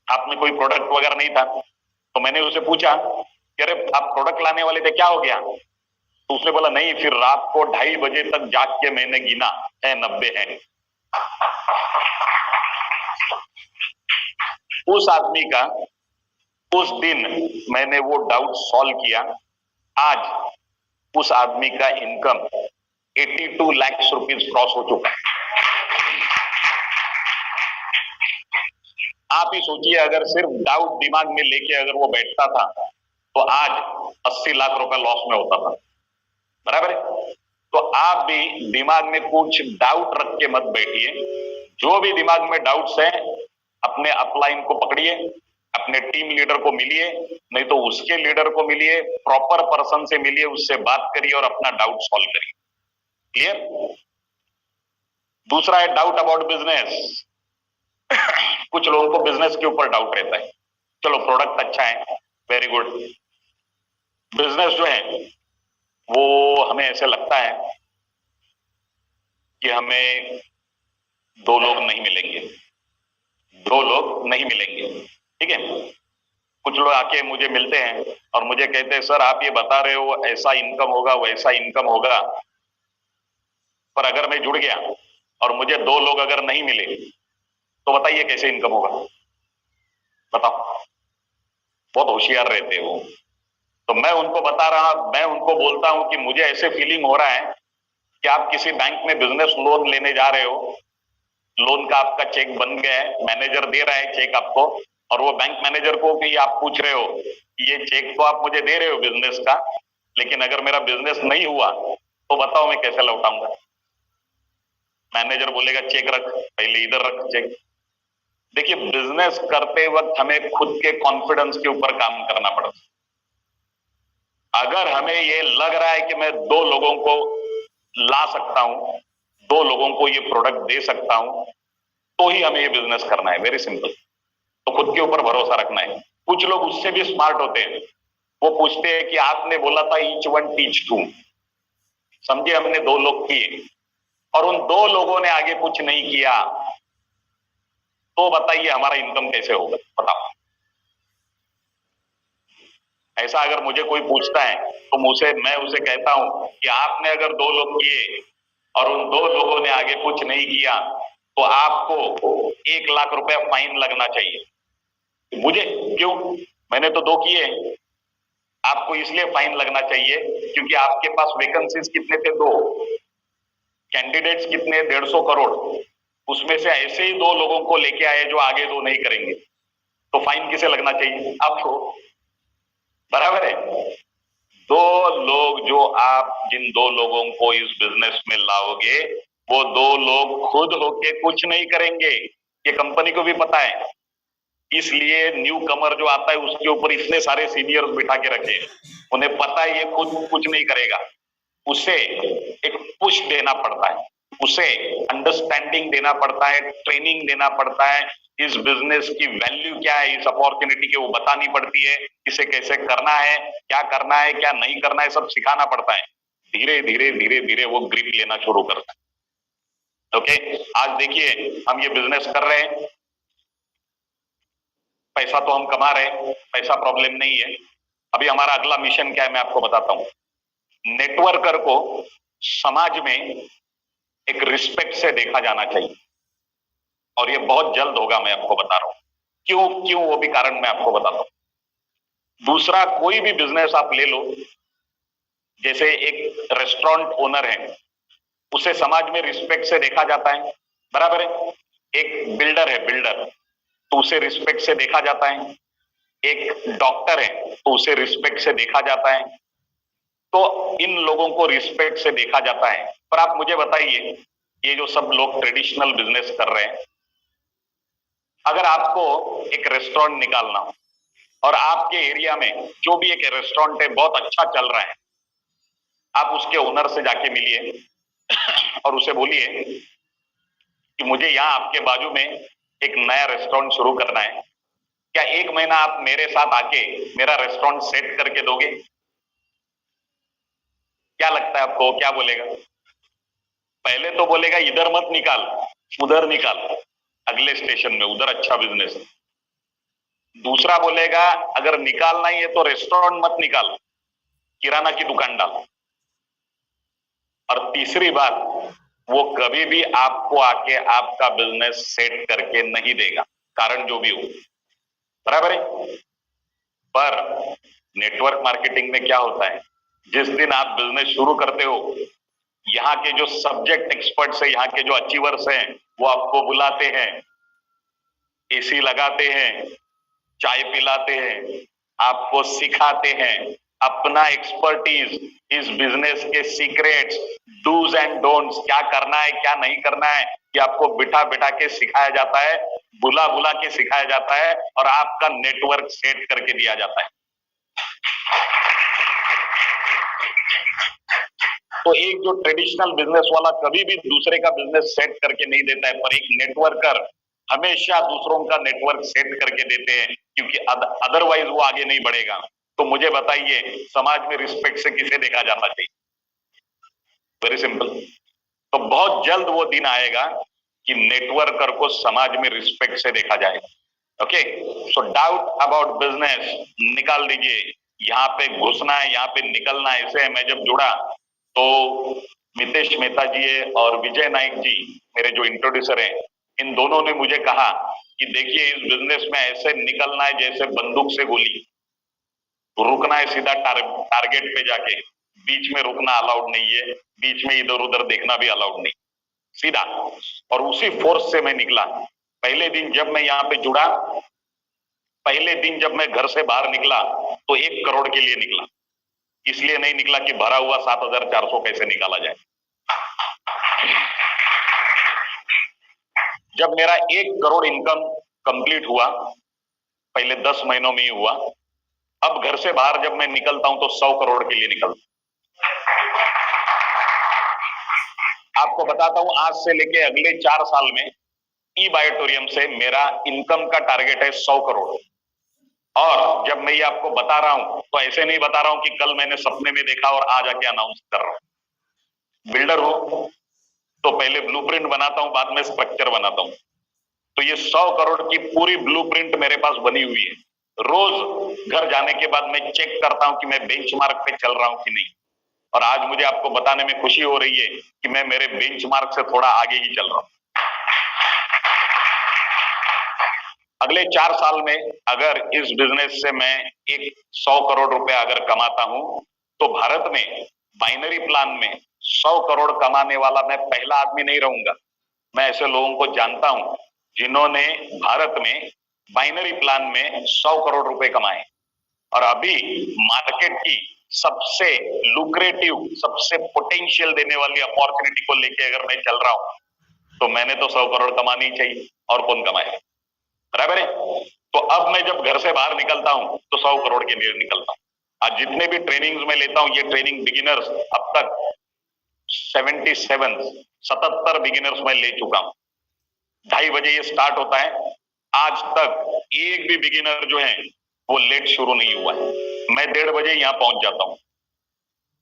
हाथ में कोई प्रोडक्ट वगैरह नहीं था। तो मैंने उसे पूछा कि अरे आप प्रोडक्ट लाने वाले थे, क्या हो गया? तो उसने बोला नहीं, फिर रात को 2:30 बजे तक जाग के मैंने गिना है, 90 है। उस आदमी का उस दिन मैंने वो डाउट सॉल्व किया। आज उस आदमी का इनकम 82 लाख रुपीज क्रॉस हो चुका है। आप ही सोचिए, अगर सिर्फ डाउट दिमाग में लेके अगर वो बैठता था तो आज 80 लाख रुपए लॉस में होता था, बराबर है? तो आप भी दिमाग में कुछ डाउट रख के मत बैठिए। जो भी दिमाग में डाउट्स हैं, अपने अपलाइन को पकड़िए, अपने टीम लीडर को मिलिए, नहीं तो उसके लीडर को मिलिए, प्रॉपर पर्सन से मिलिए, उससे बात करिए और अपना डाउट सॉल्व करिए। क्लियर? दूसरा है डाउट अबाउट बिजनेस। कुछ लोगों को बिजनेस के ऊपर डाउट रहता है। चलो प्रोडक्ट अच्छा है, वेरी गुड, बिजनेस जो है वो हमें ऐसे लगता है कि हमें 2 लोग नहीं मिलेंगे, 2 लोग नहीं मिलेंगे, ठीक है? कुछ लोग आके मुझे मिलते हैं और मुझे कहते हैं सर आप ये बता रहे हो ऐसा इनकम होगा, वैसा इनकम होगा, पर अगर मैं जुड़ गया और मुझे 2 लोग अगर नहीं मिले तो बताइए कैसे इनकम होगा? बताओ। बहुत होशियार रहते हो। तो मैं उनको मैं उनको बोलता हूं कि मुझे ऐसे फीलिंग हो रहा है कि आप किसी बैंक में बिजनेस लोन लेने जा रहे हो, लोन का आपका चेक बन गया है, मैनेजर दे रहा है चेक आपको, और वो बैंक मैनेजर को भी आप पूछ रहे हो कि ये चेक तो आप मुझे दे रहे हो बिजनेस का, लेकिन अगर मेरा बिजनेस नहीं हुआ तो बताओ मैं कैसे लौटाऊंगा? मैनेजर बोलेगा चेक रख, पहले इधर रख चेक। देखिए, बिजनेस करते वक्त हमें खुद के कॉन्फिडेंस के ऊपर काम करना पड़ता है। अगर हमें ये लग रहा है कि मैं 2 लोगों को ला सकता हूं, 2 लोगों को ये प्रोडक्ट दे सकता हूं, तो ही हमें ये बिजनेस करना है, वेरी सिंपल। तो खुद के ऊपर भरोसा रखना है। कुछ लोग उससे भी स्मार्ट होते हैं, वो पूछते हैं कि आपने बोला था ईच वन टीच टू, समझे? हमने 2 लोग किए और उन 2 लोगों ने आगे कुछ नहीं किया, तो बताइए हमारा इनकम कैसे होगा? बताओ। ऐसा अगर मुझे कोई पूछता है तो मैं उसे कहता हूं कि आपने अगर 2 लोग किए और उन 2 लोगों ने आगे कुछ नहीं किया तो आपको 1 लाख रुपया फाइन लगना चाहिए। मुझे क्यों? मैंने तो 2 किए। आपको इसलिए फाइन लगना चाहिए क्योंकि आपके पास वैकेंसीज कितने थे? 2। कैंडिडेट्स कितने? 150 करोड़। उसमें से ऐसे ही 2 लोगों को लेके आए जो आगे 2 नहीं करेंगे, तो फाइन किसे लगना चाहिए? आपको, बराबर है? 2 लोग जो आप जिन 2 लोगों को इस बिजनेस में लाओगे, वो 2 लोग खुद होके कुछ नहीं करेंगे, ये कंपनी को भी पता है। इसलिए न्यू कमर जो आता है उसके ऊपर इतने सारे सीनियर्स बिठा के रखे हैं, उन्हें पता है ये खुद कुछ नहीं करेगा, उसे एक पुश देना पड़ता है, उसे अंडरस्टैंडिंग देना पड़ता है, ट्रेनिंग देना पड़ता है, इस बिजनेस की वैल्यू क्या है, इस अपॉर्चुनिटी की वो बतानी पड़ती है, इसे कैसे करना है, क्या करना है, क्या नहीं करना है, सब सिखाना पड़ता है। धीरे धीरे धीरे धीरे वो ग्रिप लेना शुरू करता है। ओके, आज देखिए हम ये बिजनेस कर रहे हैं, पैसा तो हम कमा रहे हैं, पैसा प्रॉब्लम नहीं है। अभी हमारा अगला मिशन क्या है मैं आपको बताता हूं। नेटवर्कर को समाज में एक रिस्पेक्ट से देखा जाना चाहिए, और ये बहुत जल्द होगा, मैं आपको बता रहा हूं। क्यों क्यों वो भी कारण मैं आपको बताता हूं। दूसरा, कोई भी बिजनेस आप ले लो, जैसे एक रेस्टोरेंट ओनर है, उसे समाज में रिस्पेक्ट से देखा जाता है, बराबर है। एक बिल्डर है, बिल्डर, तो उसे रिस्पेक्ट से देखा जाता है। एक डॉक्टर है तो उसे रिस्पेक्ट से देखा जाता है। तो इन लोगों को रिस्पेक्ट से देखा जाता है। पर आप मुझे बताइए, ये जो सब लोग ट्रेडिशनल बिजनेस कर रहे हैं, अगर आपको एक रेस्टोरेंट निकालना हो और आपके एरिया में जो भी एक रेस्टोरेंट है बहुत अच्छा चल रहा है, आप उसके ओनर से जाके मिलिए और उसे बोलिए कि मुझे यहां आपके बाजू में एक नया रेस्टोरेंट शुरू करना है, क्या 1 महीना आप मेरे साथ आके मेरा रेस्टोरेंट सेट करके दोगे? क्या लगता है आपको, क्या बोलेगा? पहले तो बोलेगा इधर मत निकाल, उधर निकाल, अगले स्टेशन में उधर अच्छा बिजनेस है। दूसरा बोलेगा अगर निकालना ही है तो रेस्टोरेंट मत निकाल, किराना की दुकान डाल। और तीसरी बात, वो कभी भी आपको आके आपका बिजनेस सेट करके नहीं देगा, कारण जो भी हो, बराबर है। पर नेटवर्क मार्केटिंग में क्या होता है, जिस दिन आप बिजनेस शुरू करते हो, यहाँ के जो सब्जेक्ट एक्सपर्ट्स है, यहाँ के जो अचीवर्स हैं, वो आपको बुलाते हैं, एसी लगाते हैं, चाय पिलाते हैं, आपको सिखाते हैं अपना एक्सपर्टीज, इस बिजनेस के सीक्रेट्स, डूज एंड डोंट्स, क्या करना है क्या नहीं करना है, कि आपको बिठा बिठा के सिखाया जाता है, बुला बुला के सिखाया जाता है, और आपका नेटवर्क सेट करके दिया जाता है। तो एक जो ट्रेडिशनल बिजनेस वाला कभी भी दूसरे का बिजनेस सेट करके नहीं देता है, पर एक नेटवर्कर हमेशा दूसरों का नेटवर्क सेट करके देते हैं, क्योंकि अदरवाइज वो आगे नहीं बढ़ेगा। तो मुझे बताइए, समाज में रिस्पेक्ट से किसे देखा जाना चाहिए? Very simple. तो बहुत जल्द वो दिन आएगा कि नेटवर्कर को समाज में रिस्पेक्ट से देखा जाएगा। Okay, so doubt about business निकाल दीजिए, यहाँ पे घुसना है, यहाँ पे निकलना है। ऐसे मैं जब जुड़ा तो मितेश मेहता जी और विजय नाइक जी, मेरे जो इंट्रोड्यूसर हैं, इन दोनों ने मुझे कहा कि देखिए इस बिजनेस में ऐसे निकलना है जैसे बंदूक से गोली, रुकना है सीधा टारगेट पे जाके, बीच में रुकना अलाउड नहीं है, बीच में इधर उधर देखना भी अलाउड नहीं, सीधा। और उसी फोर्स से मैं निकला। पहले दिन जब मैं यहाँ पे जुड़ा, पहले दिन जब मैं घर से बाहर निकला तो 1 करोड़ के लिए निकला, इसलिए नहीं निकला कि भरा हुआ 7,400 कैसे निकाला जाए। जब मेरा 1 करोड़ इनकम कंप्लीट हुआ, पहले 10 महीनों में ही हुआ, अब घर से बाहर जब मैं निकलता हूं तो 100 करोड़ के लिए निकलता। आपको बताता हूं, आज से लेके अगले 4 साल में ई बायोटोरियम से मेरा इनकम का टारगेट है 100 करोड़। और जब मैं ये आपको बता रहा हूं तो ऐसे नहीं बता रहा हूं कि कल मैंने सपने में देखा और आज आके अनाउंस कर रहा हूं। बिल्डर हूं तो पहले ब्लूप्रिंट बनाता हूं, बाद में स्ट्रक्चर बनाता हूं। तो ये 100 करोड़ की पूरी ब्लूप्रिंट मेरे पास बनी हुई है। रोज घर जाने के बाद मैं चेक करता हूं कि मैं बेंचमार्क पे चल रहा हूं कि नहीं। और आज मुझे आपको बताने में खुशी हो रही है कि मैं मेरे बेंचमार्क से थोड़ा आगे ही चल रहा हूं। अगले 4 साल में अगर इस बिजनेस से मैं 100 करोड़ रुपए अगर कमाता हूं तो भारत में बाइनरी प्लान में 100 करोड़ कमाने वाला मैं पहला आदमी नहीं रहूंगा। मैं ऐसे लोगों को जानता हूं जिन्होंने भारत में बाइनरी प्लान में 100 करोड़ रुपए कमाए। और अभी मार्केट की सबसे लुक्रेटिव, सबसे पोटेंशियल देने वाली अपॉर्चुनिटी को लेके अगर मैं चल रहा हूं तो मैंने तो 100 करोड़ कमानी चाहिए, और कौन कमाए, बराबर है। तो तो अब मैं जब घर से बाहर निकलता हूं तो 100 करोड़ के लिए निकलता हूं। आज जितने भी ट्रेनिंग्स में लेता हूं, ये ट्रेनिंग बिगिनर्स अब तक 77 बिगिनर्स मैं ले चुका हूं। 2:30 बजे ये स्टार्ट होता है, आज तक एक भी बिगिनर जो है वो लेट शुरू नहीं हुआ है। मैं 1:30 बजे यहां पहुंच जाता हूं।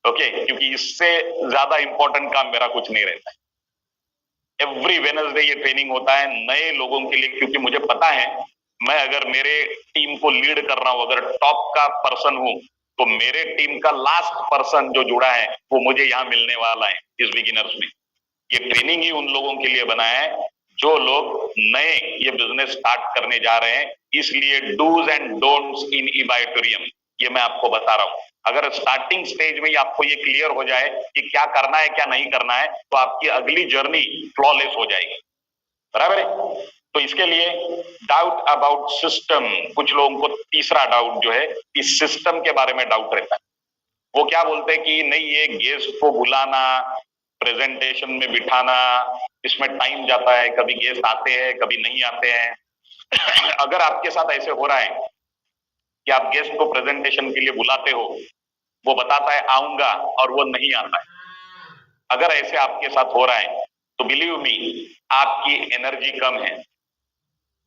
ओके, क्योंकि इससे ज्यादा इंपॉर्टेंट काम मेरा कुछ नहीं रहता है। एवरी वेडनेसडे ये ट्रेनिंग होता है नए लोगों के लिए, क्योंकि मुझे पता है मैं अगर मेरे टीम को लीड कर रहा हूं, अगर टॉप का पर्सन हूं, तो मेरे टीम का लास्ट पर्सन जो जुड़ा है वो मुझे यहां मिलने वाला है इस बिगिनर्स में। ये ट्रेनिंग ही उन लोगों के लिए बना है जो लोग नए ये बिजनेस स्टार्ट करने जा रहे हैं। इसलिए डूज एंड डोंट्स इन इबाइटोरियम ये मैं आपको बता रहा हूं। अगर स्टार्टिंग स्टेज में ही आपको ये क्लियर हो जाए कि क्या करना है क्या नहीं करना है, तो आपकी अगली जर्नी फ्लॉलेस हो जाएगी। बराबर है? तो इसके लिए डाउट अबाउट सिस्टम, कुछ लोगों को तीसरा डाउट जो है इस सिस्टम के बारे में डाउट रहता है। वो क्या बोलते हैं कि नहीं, ये गेस्ट को बुलाना, प्रेजेंटेशन में बिठाना, इसमें टाइम जाता है, कभी गेस्ट आते हैं कभी नहीं आते हैं। अगर आपके साथ ऐसे हो रहा है कि आप गेस्ट को प्रेजेंटेशन के लिए बुलाते हो, वो बताता है आऊंगा और वो नहीं आता है, अगर ऐसे आपके साथ हो रहा है तो बिलीव मी आपकी एनर्जी कम है।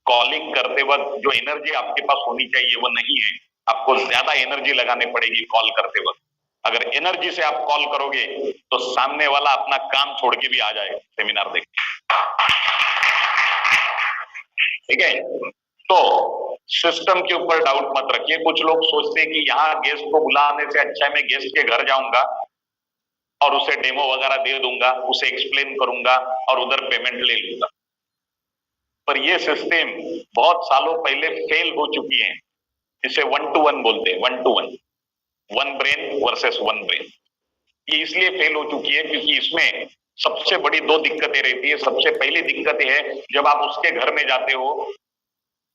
कॉलिंग करते वक्त जो एनर्जी आपके पास होनी चाहिए वो नहीं है, आपको ज्यादा एनर्जी लगानी पड़ेगी कॉल करते वक्त। अगर एनर्जी से आप कॉल करोगे तो सामने वाला अपना काम छोड़ के भी आ जाएगा सेमिनार देख। ठीक है, तो सिस्टम के ऊपर डाउट मत रखिए। कुछ लोग सोचते हैं कि यहाँ गेस्ट को बुलाने से अच्छा है मैं गेस्ट के घर जाऊंगा और उसे डेमो वगैरह दे दूंगा, उसे एक्सप्लेन करूंगा और उधर पेमेंट ले लूंगा। पर यह सिस्टम बहुत सालों पहले फेल हो चुकी है। इसे 1-to-1 बोलते हैं, 1-to-1, 1 ब्रेन वर्सेस 1 ब्रेन। ये इसलिए फेल हो चुकी है क्योंकि इसमें सबसे बड़ी 2 दिक्कतें रहती है। सबसे पहली दिक्कत है जब आप उसके घर में जाते हो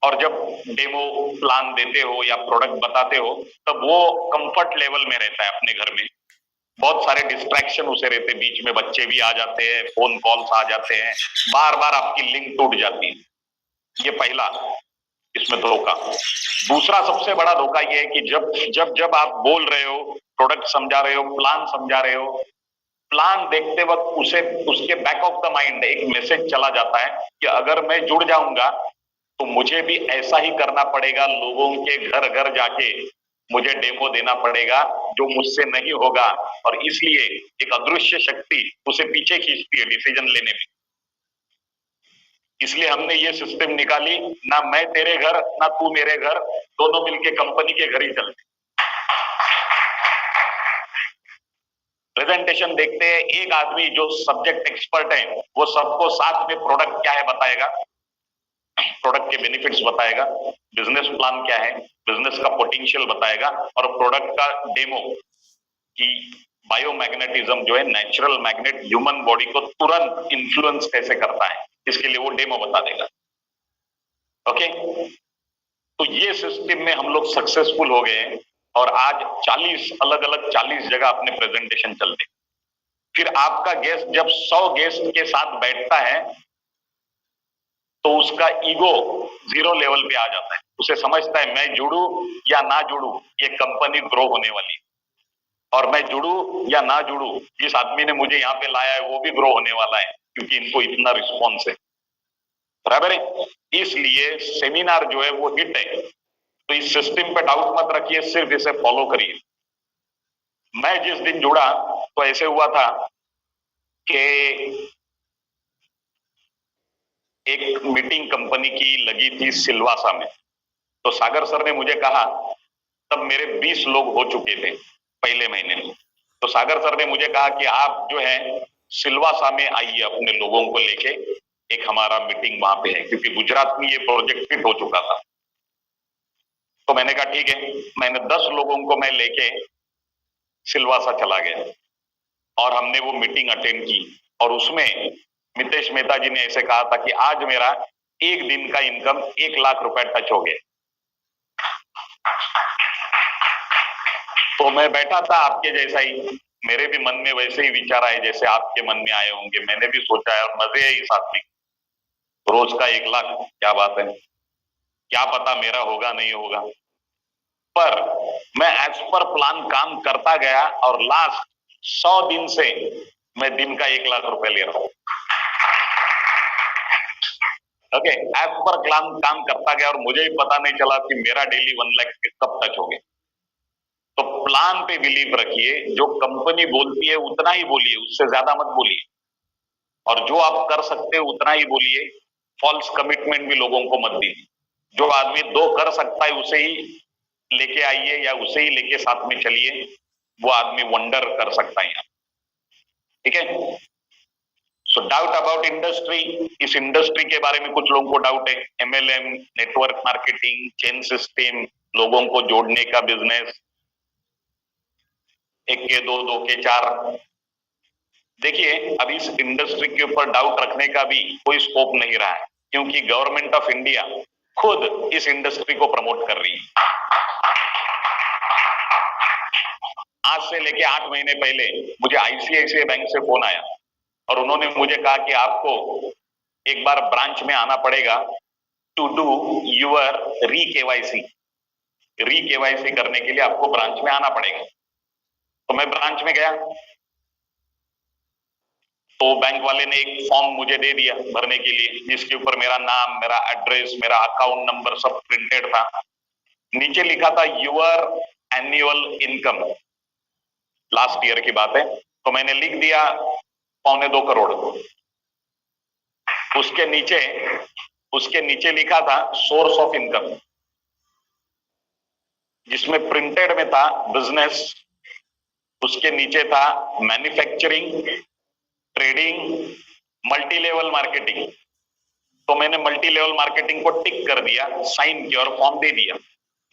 और जब डेमो प्लान देते हो या प्रोडक्ट बताते हो, तब वो कंफर्ट लेवल में रहता है अपने घर में। बहुत सारे डिस्ट्रैक्शन उसे रहते हैं, बीच में बच्चे भी आ जाते हैं, फोन कॉल्स आ जाते हैं, बार बार आपकी लिंक टूट जाती है। ये पहला इसमें धोखा। दूसरा सबसे बड़ा धोखा ये है कि जब आप बोल रहे हो, प्रोडक्ट समझा रहे हो, प्लान समझा रहे हो, प्लान देखते वक्त उसके बैक ऑफ द माइंड एक मैसेज चला जाता है कि अगर मैं जुड़ जाऊंगा तो मुझे भी ऐसा ही करना पड़ेगा, लोगों के घर घर जाके मुझे डेमो देना पड़ेगा जो मुझसे नहीं होगा। और इसलिए एक अदृश्य शक्ति उसे पीछे खींचती है डिसीजन लेने में। इसलिए हमने ये सिस्टम निकाली, ना मैं तेरे घर ना तू मेरे घर, दोनों मिलके कंपनी के घर ही चलते। प्रेजेंटेशन देखते हैं, एक आदमी जो सब्जेक्ट एक्सपर्ट है वो सबको साथ में प्रोडक्ट क्या है बताएगा, प्रोडक्ट के बेनिफिट्स बताएगा, बिजनेस प्लान क्या है, बिजनेस का पोटेंशियल बताएगा, और प्रोडक्ट का डेमो कि बायोमैग्नेटिज्म जो है, नेचुरल मैग्नेट ह्यूमन बॉडी को तुरंत इन्फ्लुएंस कैसे करता है, इसके लिए वो डेमो बता देगा। ओके, तो ये सिस्टम में हम लोग सक्सेसफुल हो गए हैं और आज 40 जगह अपने प्रेजेंटेशन चलते। फिर आपका गेस्ट जब 100 गेस्ट के साथ बैठता है तो उसका ईगो 0 लेवल पे आ जाता है। उसे समझता है मैं जुड़ू या ना जुड़ू, ये कंपनी ग्रो होने वाली है, और मैं जुड़ू या ना जुड़ू, जिस आदमी ने मुझे यहाँ पे लाया है वो भी ग्रो होने वाला है क्योंकि इनको इतना रिस्पॉन्स है। बराबर है? इसलिए सेमिनार जो है वो हिट है। तो इस सिस्टम पे डाउट मत रखिए, सिर्फ इसे फॉलो करिए। मैं जिस दिन जुड़ा तो ऐसे हुआ था कि एक मीटिंग कंपनी की लगी थी सिलवासा में। तो सागर सर ने मुझे कहा, तब मेरे 20 लोग हो चुके थे पहले महीने में। तो सागर सर ने मुझे कहा कि आप जो है सिलवासा में आइए अपने लोगों को लेके, एक हमारा मीटिंग वहां पे है, क्योंकि गुजरात में ये प्रोजेक्ट फिट हो चुका था। तो मैंने कहा ठीक है, मैंने 10 लोगों को मैं लेके सिलवासा चला गया और हमने वो मीटिंग अटेंड की। और उसमें मितेश मेहता जी ने ऐसे कहा था कि आज मेरा एक दिन का इनकम 1 लाख रुपए टच हो गए। तो मैं बैठा था आपके जैसा ही, मेरे भी मन में वैसे ही विचार आए जैसे आपके मन में आए होंगे। मैंने भी सोचा है और मजे है इस आदमी, रोज का 1 लाख, क्या बात है। क्या पता मेरा होगा नहीं होगा, पर मैं एज पर प्लान काम करता गया और लास्ट 100 दिन से मैं दिन का 1 लाख रुपए ले रहा हूं। ओके, एज पर प्लान काम करता गया और मुझे ही पता नहीं चला कि मेरा डेली 1 लाख कब टच हो गया। तो प्लान पे बिलीव रखिए, जो कंपनी बोलती है उतना ही बोलिए, उससे ज्यादा मत बोलिए, और जो आप कर सकते हो उतना ही बोलिए। फॉल्स कमिटमेंट भी लोगों को मत दीजिए। जो आदमी 2 कर सकता है उसे ही लेके आइए या उसे ही लेके साथ में चलिए, वो आदमी वंडर कर सकता है। ठीक है। सो डाउट अबाउट इंडस्ट्री, इस इंडस्ट्री के बारे में कुछ लोगों को डाउट है। MLM, network marketing, chain system, लोगों को जोड़ने का बिजनेस, 1 के 2, 2 के 4। देखिए, अब इस इंडस्ट्री के ऊपर डाउट रखने का भी कोई स्कोप नहीं रहा है, क्योंकि गवर्नमेंट ऑफ इंडिया खुद इस इंडस्ट्री को प्रमोट कर रही है। आज से लेके 8 महीने पहले मुझे आईसीआईसीआई बैंक से फोन आया और उन्होंने मुझे कहा कि आपको एक बार ब्रांच में आना पड़ेगा to do your re KYC. Re KYC करने के लिए आपको ब्रांच में आना पड़ेगा। तो मैं ब्रांच में गया, तो बैंक वाले ने एक फॉर्म मुझे दे दिया भरने के लिए, जिसके ऊपर मेरा नाम, मेरा एड्रेस, मेरा अकाउंट नंबर सब प्रिंटेड था। नीचे लिखा था your annual income, last year की बात है। तो मैंने लिख दिया 2.25 करोड़। उसके नीचे लिखा था सोर्स ऑफ इनकम, जिसमें प्रिंटेड में था बिजनेस, उसके नीचे था manufacturing, trading, multi level marketing. तो मैंने मल्टी लेवल मार्केटिंग को टिक कर दिया, साइन किया और फॉर्म दे दिया।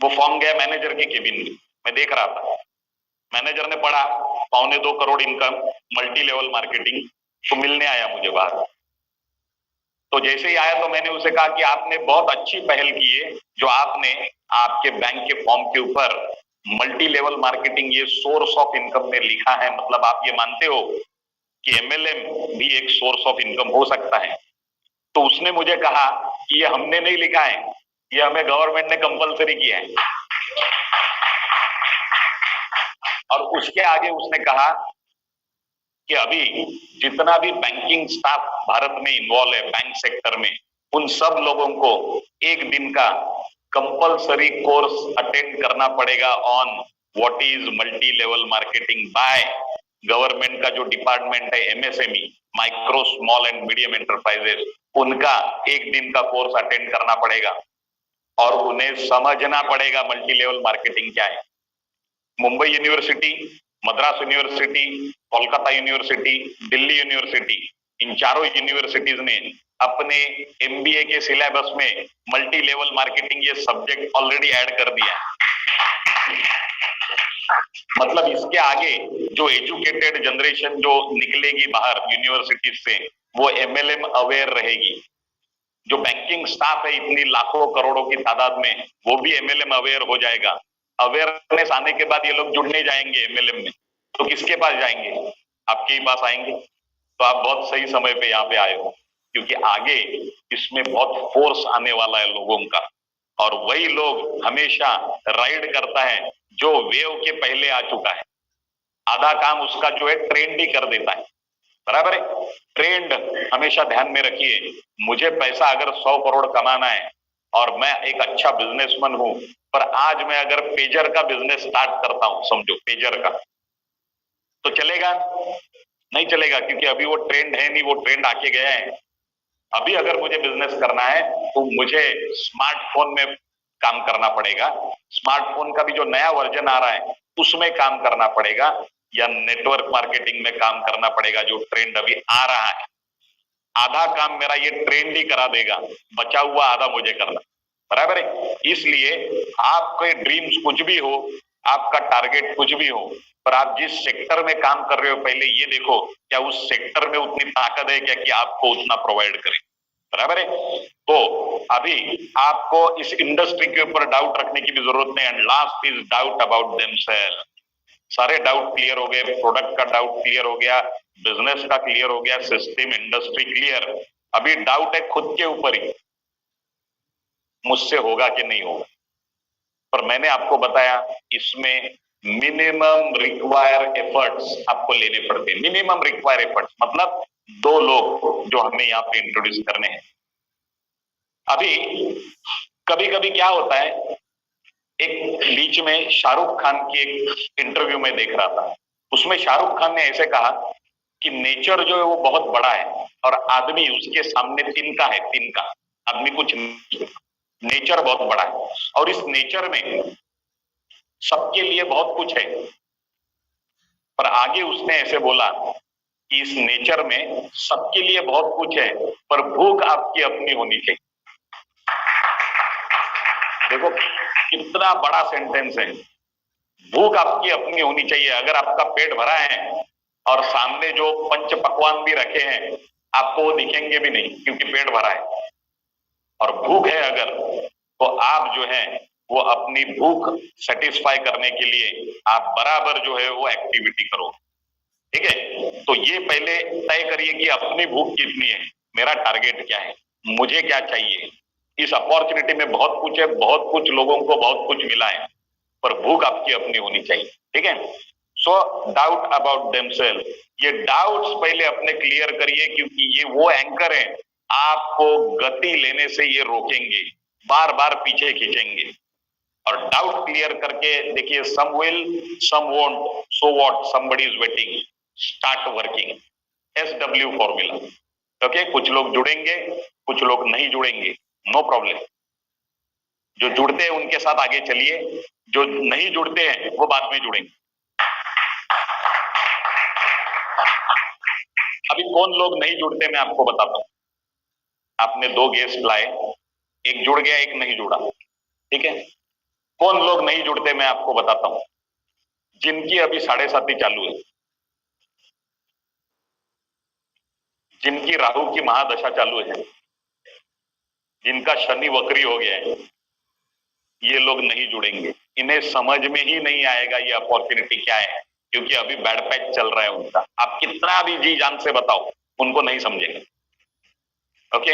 वो फॉर्म गया मैनेजर के केबिन में, मैं देख रहा था। मैनेजर ने पढ़ा 2.25 crore income, multi level marketing, तो मिलने आया मुझे बाहर। तो जैसे ही आया तो मैंने उसे कहा कि आपने बहुत अच्छी पहल की है, जो आपने आपके बैंक के फॉर्म के ऊपर मल्टी लेवल मार्केटिंग ये सोर्स ऑफ इनकम में लिखा है। मतलब आप ये मानते हो कि एमएलएम भी एक सोर्स ऑफ इनकम हो सकता है। तो उसने मुझे कहा कि ये हमने नहीं लिखा है, ये हमें गवर्नमेंट ने कंपलसरी किया है। और उसके आगे उसने कहा कि अभी जितना भी बैंकिंग स्टाफ भारत में इन्वॉल्व है बैंक सेक्टर में, उन सब लोगों को 1 दिन का कंपलसरी कोर्स अटेंड करना पड़ेगा on what is multi level marketing by government का जो डिपार्टमेंट है MSME, micro small and medium enterprises, उनका 1 दिन का कोर्स अटेंड करना पड़ेगा और उन्हें समझना पड़ेगा मल्टी लेवल मार्केटिंग क्या है। Mumbai university, Madras university, Kolkata university, Delhi university, इन चारों यूनिवर्सिटीज ने अपने एमबीए के सिलेबस में मल्टी लेवल मार्केटिंग ये सब्जेक्ट ऑलरेडी ऐड कर दिया है। मतलब इसके आगे जो एजुकेटेड जनरेशन जो निकलेगी बाहर यूनिवर्सिटी से, वो एमएलएम अवेयर रहेगी। जो बैंकिंग स्टाफ है इतनी लाखों करोड़ों की तादाद में, वो भी एमएलएम अवेयर हो जाएगा। अवेयरनेस आने के बाद ये लोग जुड़ने जाएंगे एमएलएम में, तो किसके पास जाएंगे? आपके ही पास आएंगे। तो आप बहुत सही समय पे यहाँ पे आए हो, क्योंकि आगे इसमें बहुत फोर्स आने वाला है लोगों का, और वही लोग हमेशा राइड करता है जो वेव के पहले आ चुका है। आधा काम उसका जो है ट्रेंड ही कर देता है, बराबर है। ट्रेंड हमेशा ध्यान में रखिए। मुझे पैसा अगर 100 करोड़ कमाना है और मैं एक अच्छा बिजनेसमैन हूं, पर आज मैं अगर पेजर का बिजनेस स्टार्ट करता हूं, समझो पेजर का, तो चलेगा? नहीं चलेगा, क्योंकि अभी वो ट्रेंड है नहीं, वो ट्रेंड आके गया है। अभी अगर मुझे बिजनेस करना है तो मुझे स्मार्टफोन में काम करना पड़ेगा, स्मार्टफोन का भी जो नया वर्जन आ रहा है उसमें काम करना पड़ेगा, या नेटवर्क मार्केटिंग में काम करना पड़ेगा जो ट्रेंड अभी आ रहा है। आधा काम मेरा ये ट्रेंड ही करा देगा, बचा हुआ आधा मुझे करना, बराबर है। इसलिए आपके ड्रीम्स कुछ भी हो, आपका टारगेट कुछ भी हो, पर आप जिस सेक्टर में काम कर रहे हो पहले ये देखो क्या उस सेक्टर में उतनी ताकत है क्या कि आपको उतना प्रोवाइड करे, बराबर है। तो अभी आपको इस इंडस्ट्री के ऊपर डाउट रखने की भी जरूरत नहीं। And last is doubt about themselves. सारे डाउट क्लियर हो गए, प्रोडक्ट का डाउट क्लियर हो गया, बिजनेस का क्लियर हो गया, सिस्टम इंडस्ट्री क्लियर। अभी डाउट है खुद के ऊपर ही। मुझसे होगा कि नहीं होगा, पर मैंने आपको बताया इसमें मिनिमम रिक्वायर एफर्ट्स आपको लेने पड़ते हैं। मिनिमम रिक्वायर एफर्ट्स मतलब 2 लोग जो हमें यहाँ पे इंट्रोड्यूस करने हैं। अभी कभी कभी क्या होता है, एक बीच में शाहरुख खान की एक इंटरव्यू में देख रहा था, उसमें शाहरुख खान ने ऐसे कहा कि नेचर जो है वो बहुत बड़ा है और आदमी उसके सामने तिनका है, तिनका, आदमी कुछ नहीं। नेचर बहुत बड़ा है और इस नेचर में सबके लिए बहुत कुछ है, पर आगे उसने ऐसे बोला कि इस नेचर में सबके लिए बहुत कुछ है पर भूख आपकी अपनी होनी चाहिए। देखो कितना बड़ा सेंटेंस है, भूख आपकी अपनी होनी चाहिए। अगर आपका पेट भरा है और सामने जो पंच पकवान भी रखे हैं आपको वो दिखेंगे भी नहीं क्योंकि पेट भरा है, और भूख है अगर तो आप जो है वो अपनी भूख सेटिस्फाई करने के लिए आप बराबर जो है वो एक्टिविटी करो। ठीक है, तो ये पहले तय करिए कि अपनी भूख कितनी है, मेरा टारगेट क्या है, मुझे क्या चाहिए। इस अपॉर्चुनिटी में बहुत कुछ है, बहुत कुछ लोगों को बहुत कुछ मिला है, पर भूख आपकी अपनी होनी चाहिए। ठीक है, सो डाउट अबाउट देमसेल्फ, ये डाउट्स पहले अपने क्लियर करिए क्योंकि ये वो एंकर है आपको गति लेने से ये रोकेंगे, बार बार पीछे खींचेंगे। और डाउट क्लियर करके देखिए, some will some won't, so what, somebody is waiting, start working, SW formula. Okay, कुछ लोग जुड़ेंगे, कुछ लोग नहीं जुड़ेंगे, नो प्रॉब्लम। जो जुड़ते हैं उनके साथ आगे चलिए, जो नहीं जुड़ते हैं वो बाद में जुड़ेंगे। अभी कौन लोग नहीं जुड़ते मैं आपको बताता हूं। आपने 2 गेस्ट लाए, एक जुड़ गया एक नहीं जुड़ा। ठीक है, कौन लोग नहीं जुड़ते मैं आपको बताता हूं। जिनकी अभी 7.5 चालू है, जिनकी राहु की महादशा चालू है, जिनका शनि वक्री हो गया है, ये लोग नहीं जुड़ेंगे। इन्हें समझ में ही नहीं आएगा ये अपॉर्चुनिटी क्या है, क्योंकि अभी बैड पैच चल रहा है उनका। आप कितना भी जी जान से बताओ, उनको नहीं समझेंगे। ओके,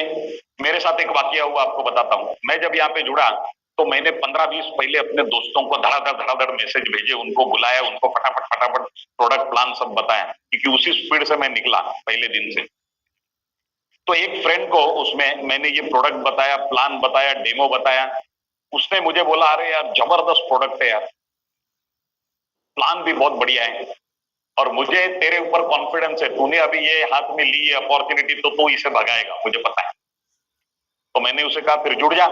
मेरे साथ एक वाकया हुआ आपको बताता हूं। मैं जब यहाँ पे जुड़ा तो मैंने 15-20 पहले अपने दोस्तों को धड़ाधड़ मैसेज भेजे, उनको बुलाया, उनको फटाफट प्रोडक्ट प्लान सब बताया, क्योंकि उसी स्पीड से मैं निकला पहले दिन से। तो एक फ्रेंड को उसमें मैंने ये प्रोडक्ट बताया, प्लान बताया, डेमो बताया, उसने मुझे बोला अरे यार जबरदस्त प्रोडक्ट है यार, प्लान भी बहुत बढ़िया है और मुझे तेरे ऊपर कॉन्फिडेंस है, तूने अभी ये हाथ में ली है अपॉर्चुनिटी तो तू इसे भगाएगा, मुझे पता है। तो मैंने उसे कहा फिर जुड़ जा।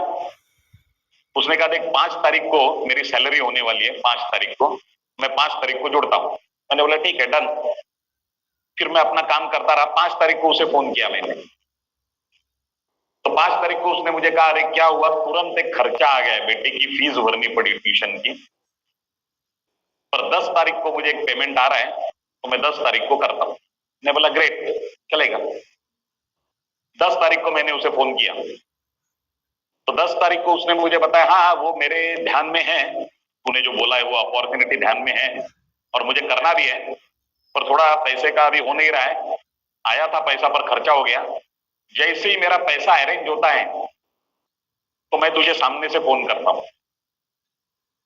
उसने कहा देख 5 तारीख को मेरी सैलरी होने वाली है, 5 तारीख को, मैं 5 तारीख को जुड़ता हूं। मैंने बोला ठीक है, डन। फिर मैं अपना काम करता रहा। 5 तारीख को उसे फोन किया मैंने, तो 5 तारीख को उसने मुझे कहा अरे क्या हुआ, तुरंत एक खर्चा आ गया है, बेटे की फीस भरनी पड़ी ट्यूशन की, पर 10 तारीख को मुझे एक पेमेंट आ रहा है तो मैं 10 तारीख को करता हूं। मैंने बोला ग्रेट, चलेगा। 10 तारीख को मैंने उसे फोन किया तो 10 तारीख को उसने मुझे बताया हाँ वो मेरे ध्यान में है, तूने जो बोला है वो अपॉर्चुनिटी ध्यान में है और मुझे करना भी है, पर थोड़ा पैसे का अभी हो नहीं रहा है, आया था पैसा पर खर्चा हो गया, जैसे ही मेरा पैसा अरेंज होता है तो मैं तुझे सामने से फोन करता हूं,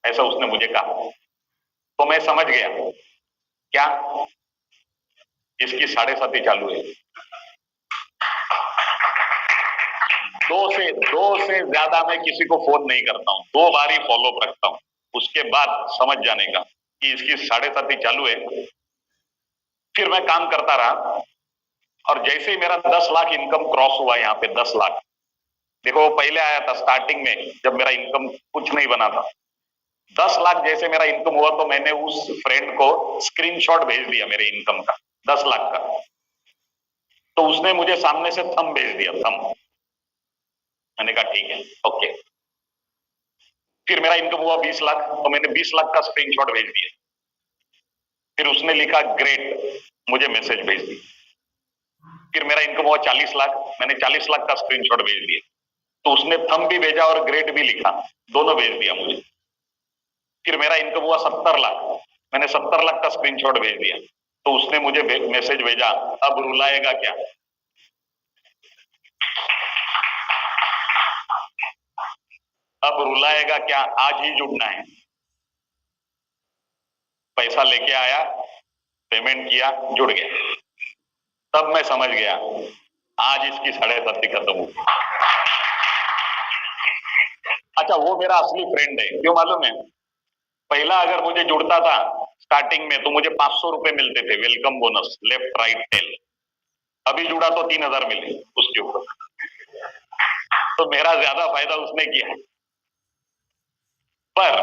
ऐसा उसने मुझे कहा। तो मैं समझ गया क्या, इसकी 7.5 चालू है। 2 से ज्यादा मैं किसी को फोन नहीं करता हूं, 2 बार ही फॉलो अप रखता हूं, उसके बाद समझ जाने का कि इसकी 7.5 चालू है। फिर मैं काम करता रहा और जैसे ही मेरा 10 लाख इनकम क्रॉस हुआ, यहाँ पे 10 लाख, देखो पहले आया था स्टार्टिंग में जब मेरा इनकम कुछ नहीं बना था, 10 लाख जैसे मेरा इनकम हुआ तो मैंने उस फ्रेंड को स्क्रीनशॉट भेज दिया मेरे इनकम का, 10 लाख का। तो उसने मुझे सामने से थंब भेज दिया, थंब। मैंने कहा ठीक है, ओके। फिर मेरा इनकम हुआ 20 लाख तो मैंने 20 लाख का स्क्रीनशॉट भेज दिया। फिर उसने लिखा ग्रेट, मुझे मैसेज भेज दी। फिर मेरा इनकम हुआ 40 लाख, मैंने 40 लाख का स्क्रीनशॉट भेज दिया, तो उसने थंब भी भेजा और ग्रेट भी लिखा, दोनों भेज दिया मुझे। फिर मेरा इनकम हुआ 70 लाख, मैंने 70 लाख का स्क्रीनशॉट भेज दिया, तो उसने मुझे मैसेज भेजा अब रुलाएगा क्या। अब रुलाएगा क्या, आज ही जुड़ना है। पैसा लेके आया, पेमेंट किया, जुड़ गया। तब मैं समझ गया आज इसकी 7.5 खत्म होगी। अच्छा, वो मेरा असली फ्रेंड है, क्यों मालूम है? पहला अगर मुझे जुड़ता था स्टार्टिंग में तो मुझे 500 रुपए मिलते थे welcome bonus, left right tail. अभी जुड़ा तो 3000 मिले उसके ऊपर। तो मेरा ज्यादा फायदा उसने किया। पर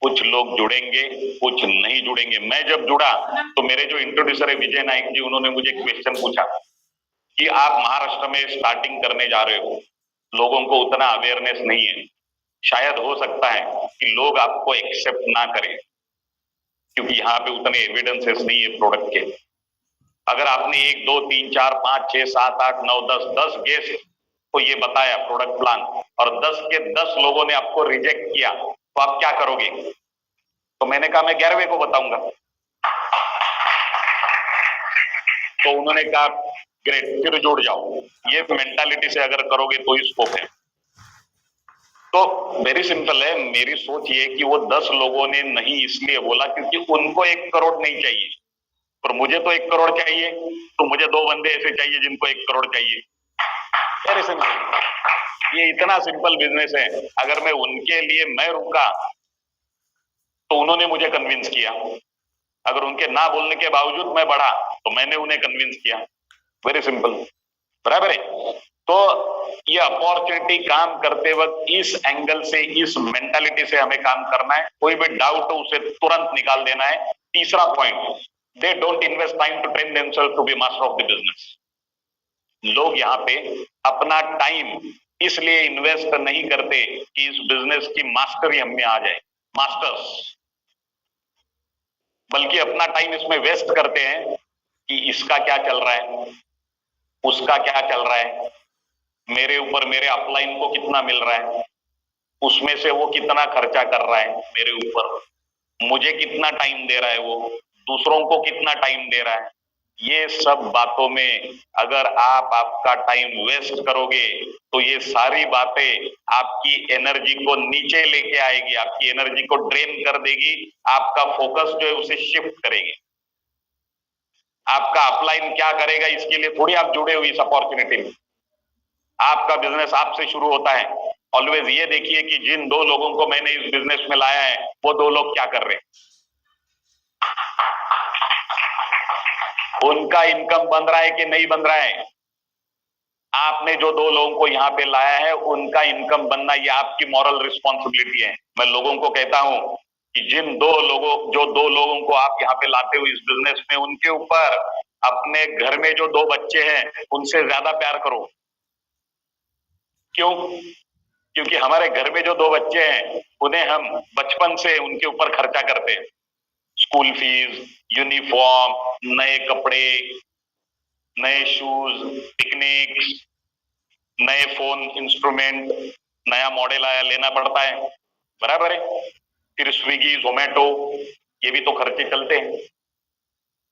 कुछ लोग जुड़ेंगे, कुछ नहीं जुड़ेंगे। मैं जब जुड़ा तो मेरे जो इंट्रोड्यूसर है विजय नायक जी, उन्होंने मुझे क्वेश्चन पूछा कि आप महाराष्ट्र में स्टार्टिंग करने जा रहे हो, लोगों को उतना अवेयरनेस नहीं है, शायद हो सकता है कि लोग आपको एक्सेप्ट ना करें क्योंकि यहाँ पे उतने एविडेंसेस नहीं है प्रोडक्ट के। अगर आपने 1 2 3 4 5 6 7 8 9 10 गेस्ट को ये बताया प्रोडक्ट प्लान और 10 के 10 लोगों ने आपको रिजेक्ट किया तो आप क्या करोगे? तो मैंने कहा मैं 11वें को बताऊंगा। तो उन्होंने कहा ग्रेट, फिर जुड़ जाओ। ये मेंटालिटी से अगर करोगे तो ही स्कोप है। तो वेरी सिंपल है, मेरी सोच ये कि वो 10 लोगों ने नहीं इसलिए बोला क्योंकि उनको 1 करोड़ नहीं चाहिए और मुझे तो 1 करोड़ चाहिए, तो मुझे 2 बंदे ऐसे चाहिए जिनको 1 करोड़ चाहिए। वेरी सिंपल, ये इतना सिंपल बिजनेस है। अगर मैं उनके लिए मैं रुका तो उन्होंने मुझे कन्विंस किया, अगर उनके ना बोलने के बावजूद मैं बढ़ा तो मैंने उन्हें कन्विंस किया। वेरी सिंपल, बराबर है। तो ये अपॉर्चुनिटी काम करते वक्त इस एंगल से, इस मेंटालिटी से हमें काम करना है। कोई भी डाउट हो उसे तुरंत निकाल देना है। तीसरा point, they don't invest time to train themselves to be master of the business. लोग यहाँ पे अपना टाइम इसलिए इन्वेस्ट नहीं करते कि इस बिजनेस की मास्टरी हम में आ जाए, मास्टर्स, बल्कि अपना टाइम इसमें वेस्ट करते हैं कि इसका क्या चल रहा है, उसका क्या चल रहा है, मेरे ऊपर मेरे अपलाइन को कितना मिल रहा है, उसमें से वो कितना खर्चा कर रहा है मेरे ऊपर, मुझे कितना टाइम दे रहा है, वो दूसरों को कितना टाइम दे रहा है। ये सब बातों में अगर आप आपका टाइम वेस्ट करोगे तो ये सारी बातें आपकी एनर्जी को नीचे लेके आएगी, आपकी एनर्जी को ड्रेन कर देगी, आपका फोकस जो है उसे शिफ्ट करेगी। आपका अपलाइन क्या करेगा इसके लिए थोड़ी आप जुड़े हुए इस अपॉर्चुनिटी में। आपका बिजनेस आपसे शुरू होता है। ऑलवेज ये देखिए कि जिन 2 लोगों को मैंने इस बिजनेस में लाया है वो 2 लोग क्या कर रहे हैं, उनका इनकम बन रहा है कि नहीं बन रहा है। आपने जो 2 लोगों को यहाँ पे लाया है उनका इनकम बनना ये आपकी मॉरल रिस्पॉन्सिबिलिटी है। मैं लोगों को कहता हूं कि जिन 2 लोगों को आप यहाँ पे लाते हो इस बिजनेस में, उनके ऊपर अपने घर में जो 2 बच्चे हैं उनसे ज्यादा प्यार करो। क्यों? क्योंकि हमारे घर में जो 2 बच्चे हैं उन्हें हम बचपन से उनके ऊपर खर्चा करते हैं, स्कूल फीस, यूनिफॉर्म, नए कपड़े, नए शूज, पिकनिक, नए फोन इंस्ट्रूमेंट, नया मॉडल आया लेना पड़ता है, बराबर है। फिर स्विगी, जोमेटो, ये भी तो खर्चे चलते हैं।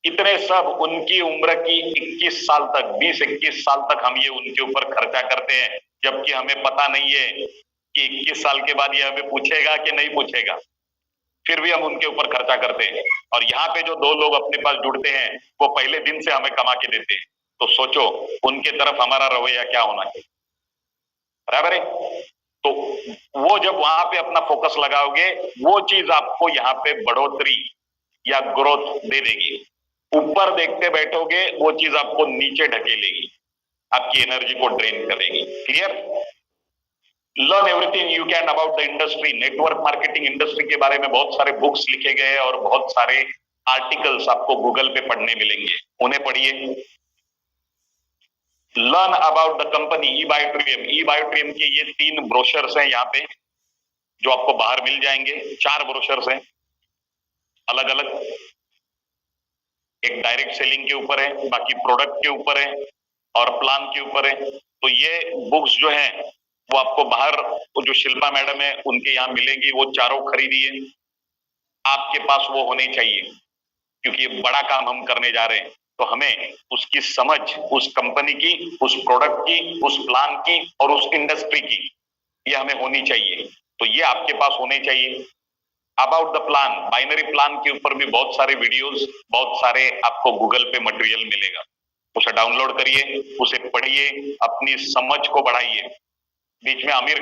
इतने सब उनकी उम्र की 21 साल तक, 20-21 साल तक हम ये उनके ऊपर खर्चा करते हैं, जबकि हमें पता नहीं है कि 21 साल के बाद ये हमें पूछेगा कि नहीं पूछेगा, फिर भी हम उनके ऊपर खर्चा करते हैं। और यहाँ पे जो 2 लोग अपने पास जुड़ते हैं वो पहले दिन से हमें कमा के देते हैं। तो सोचो उनके तरफ हमारा रवैया क्या होना चाहिए, बराबर है। तो वो जब वहां पे अपना फोकस लगाओगे वो चीज आपको यहाँ पे बढ़ोतरी या ग्रोथ दे देगी। ऊपर देखते बैठोगे वो चीज आपको नीचे ढकेलेगी, आपकी एनर्जी को ड्रेन करेगी। Clear? Learn everything you can about the industry. Network marketing industry के बारे में बहुत सारे बुक्स लिखे गए हैं और बहुत सारे आर्टिकल्स आपको गूगल पे पढ़ने मिलेंगे, उन्हें पढ़िए। लर्न अबाउट द कंपनी ई बायोट्रियम। ई बायोट्रियम के ये 3 ब्रोशर्स हैं यहाँ पे जो आपको बाहर मिल जाएंगे। 4 ब्रोशर्स हैं अलग अलग, एक डायरेक्ट सेलिंग के ऊपर है, बाकी प्रोडक्ट के ऊपर है और प्लान के ऊपर है। तो ये बुक्स जो हैं वो आपको बाहर, वो जो शिल्पा मैडम है उनके यहाँ मिलेंगी, वो चारों खरीदिए। आपके पास वो होने चाहिए क्योंकि ये बड़ा काम हम करने जा रहे हैं, तो हमें उसकी समझ, उस कंपनी की, उस प्रोडक्ट की, उस प्लान की और उस इंडस्ट्री की ये हमें होनी चाहिए, तो ये आपके पास होने चाहिए। About the plan, binary plan के ऊपर भी बहुत सारे वीडियोस, बहुत सारे आपको गूगल पे मटेरियल मिलेगा, उसे डाउनलोड करिए, उसे पढ़िए, अपनी समझ को बढ़ाइए। बीच में आमिर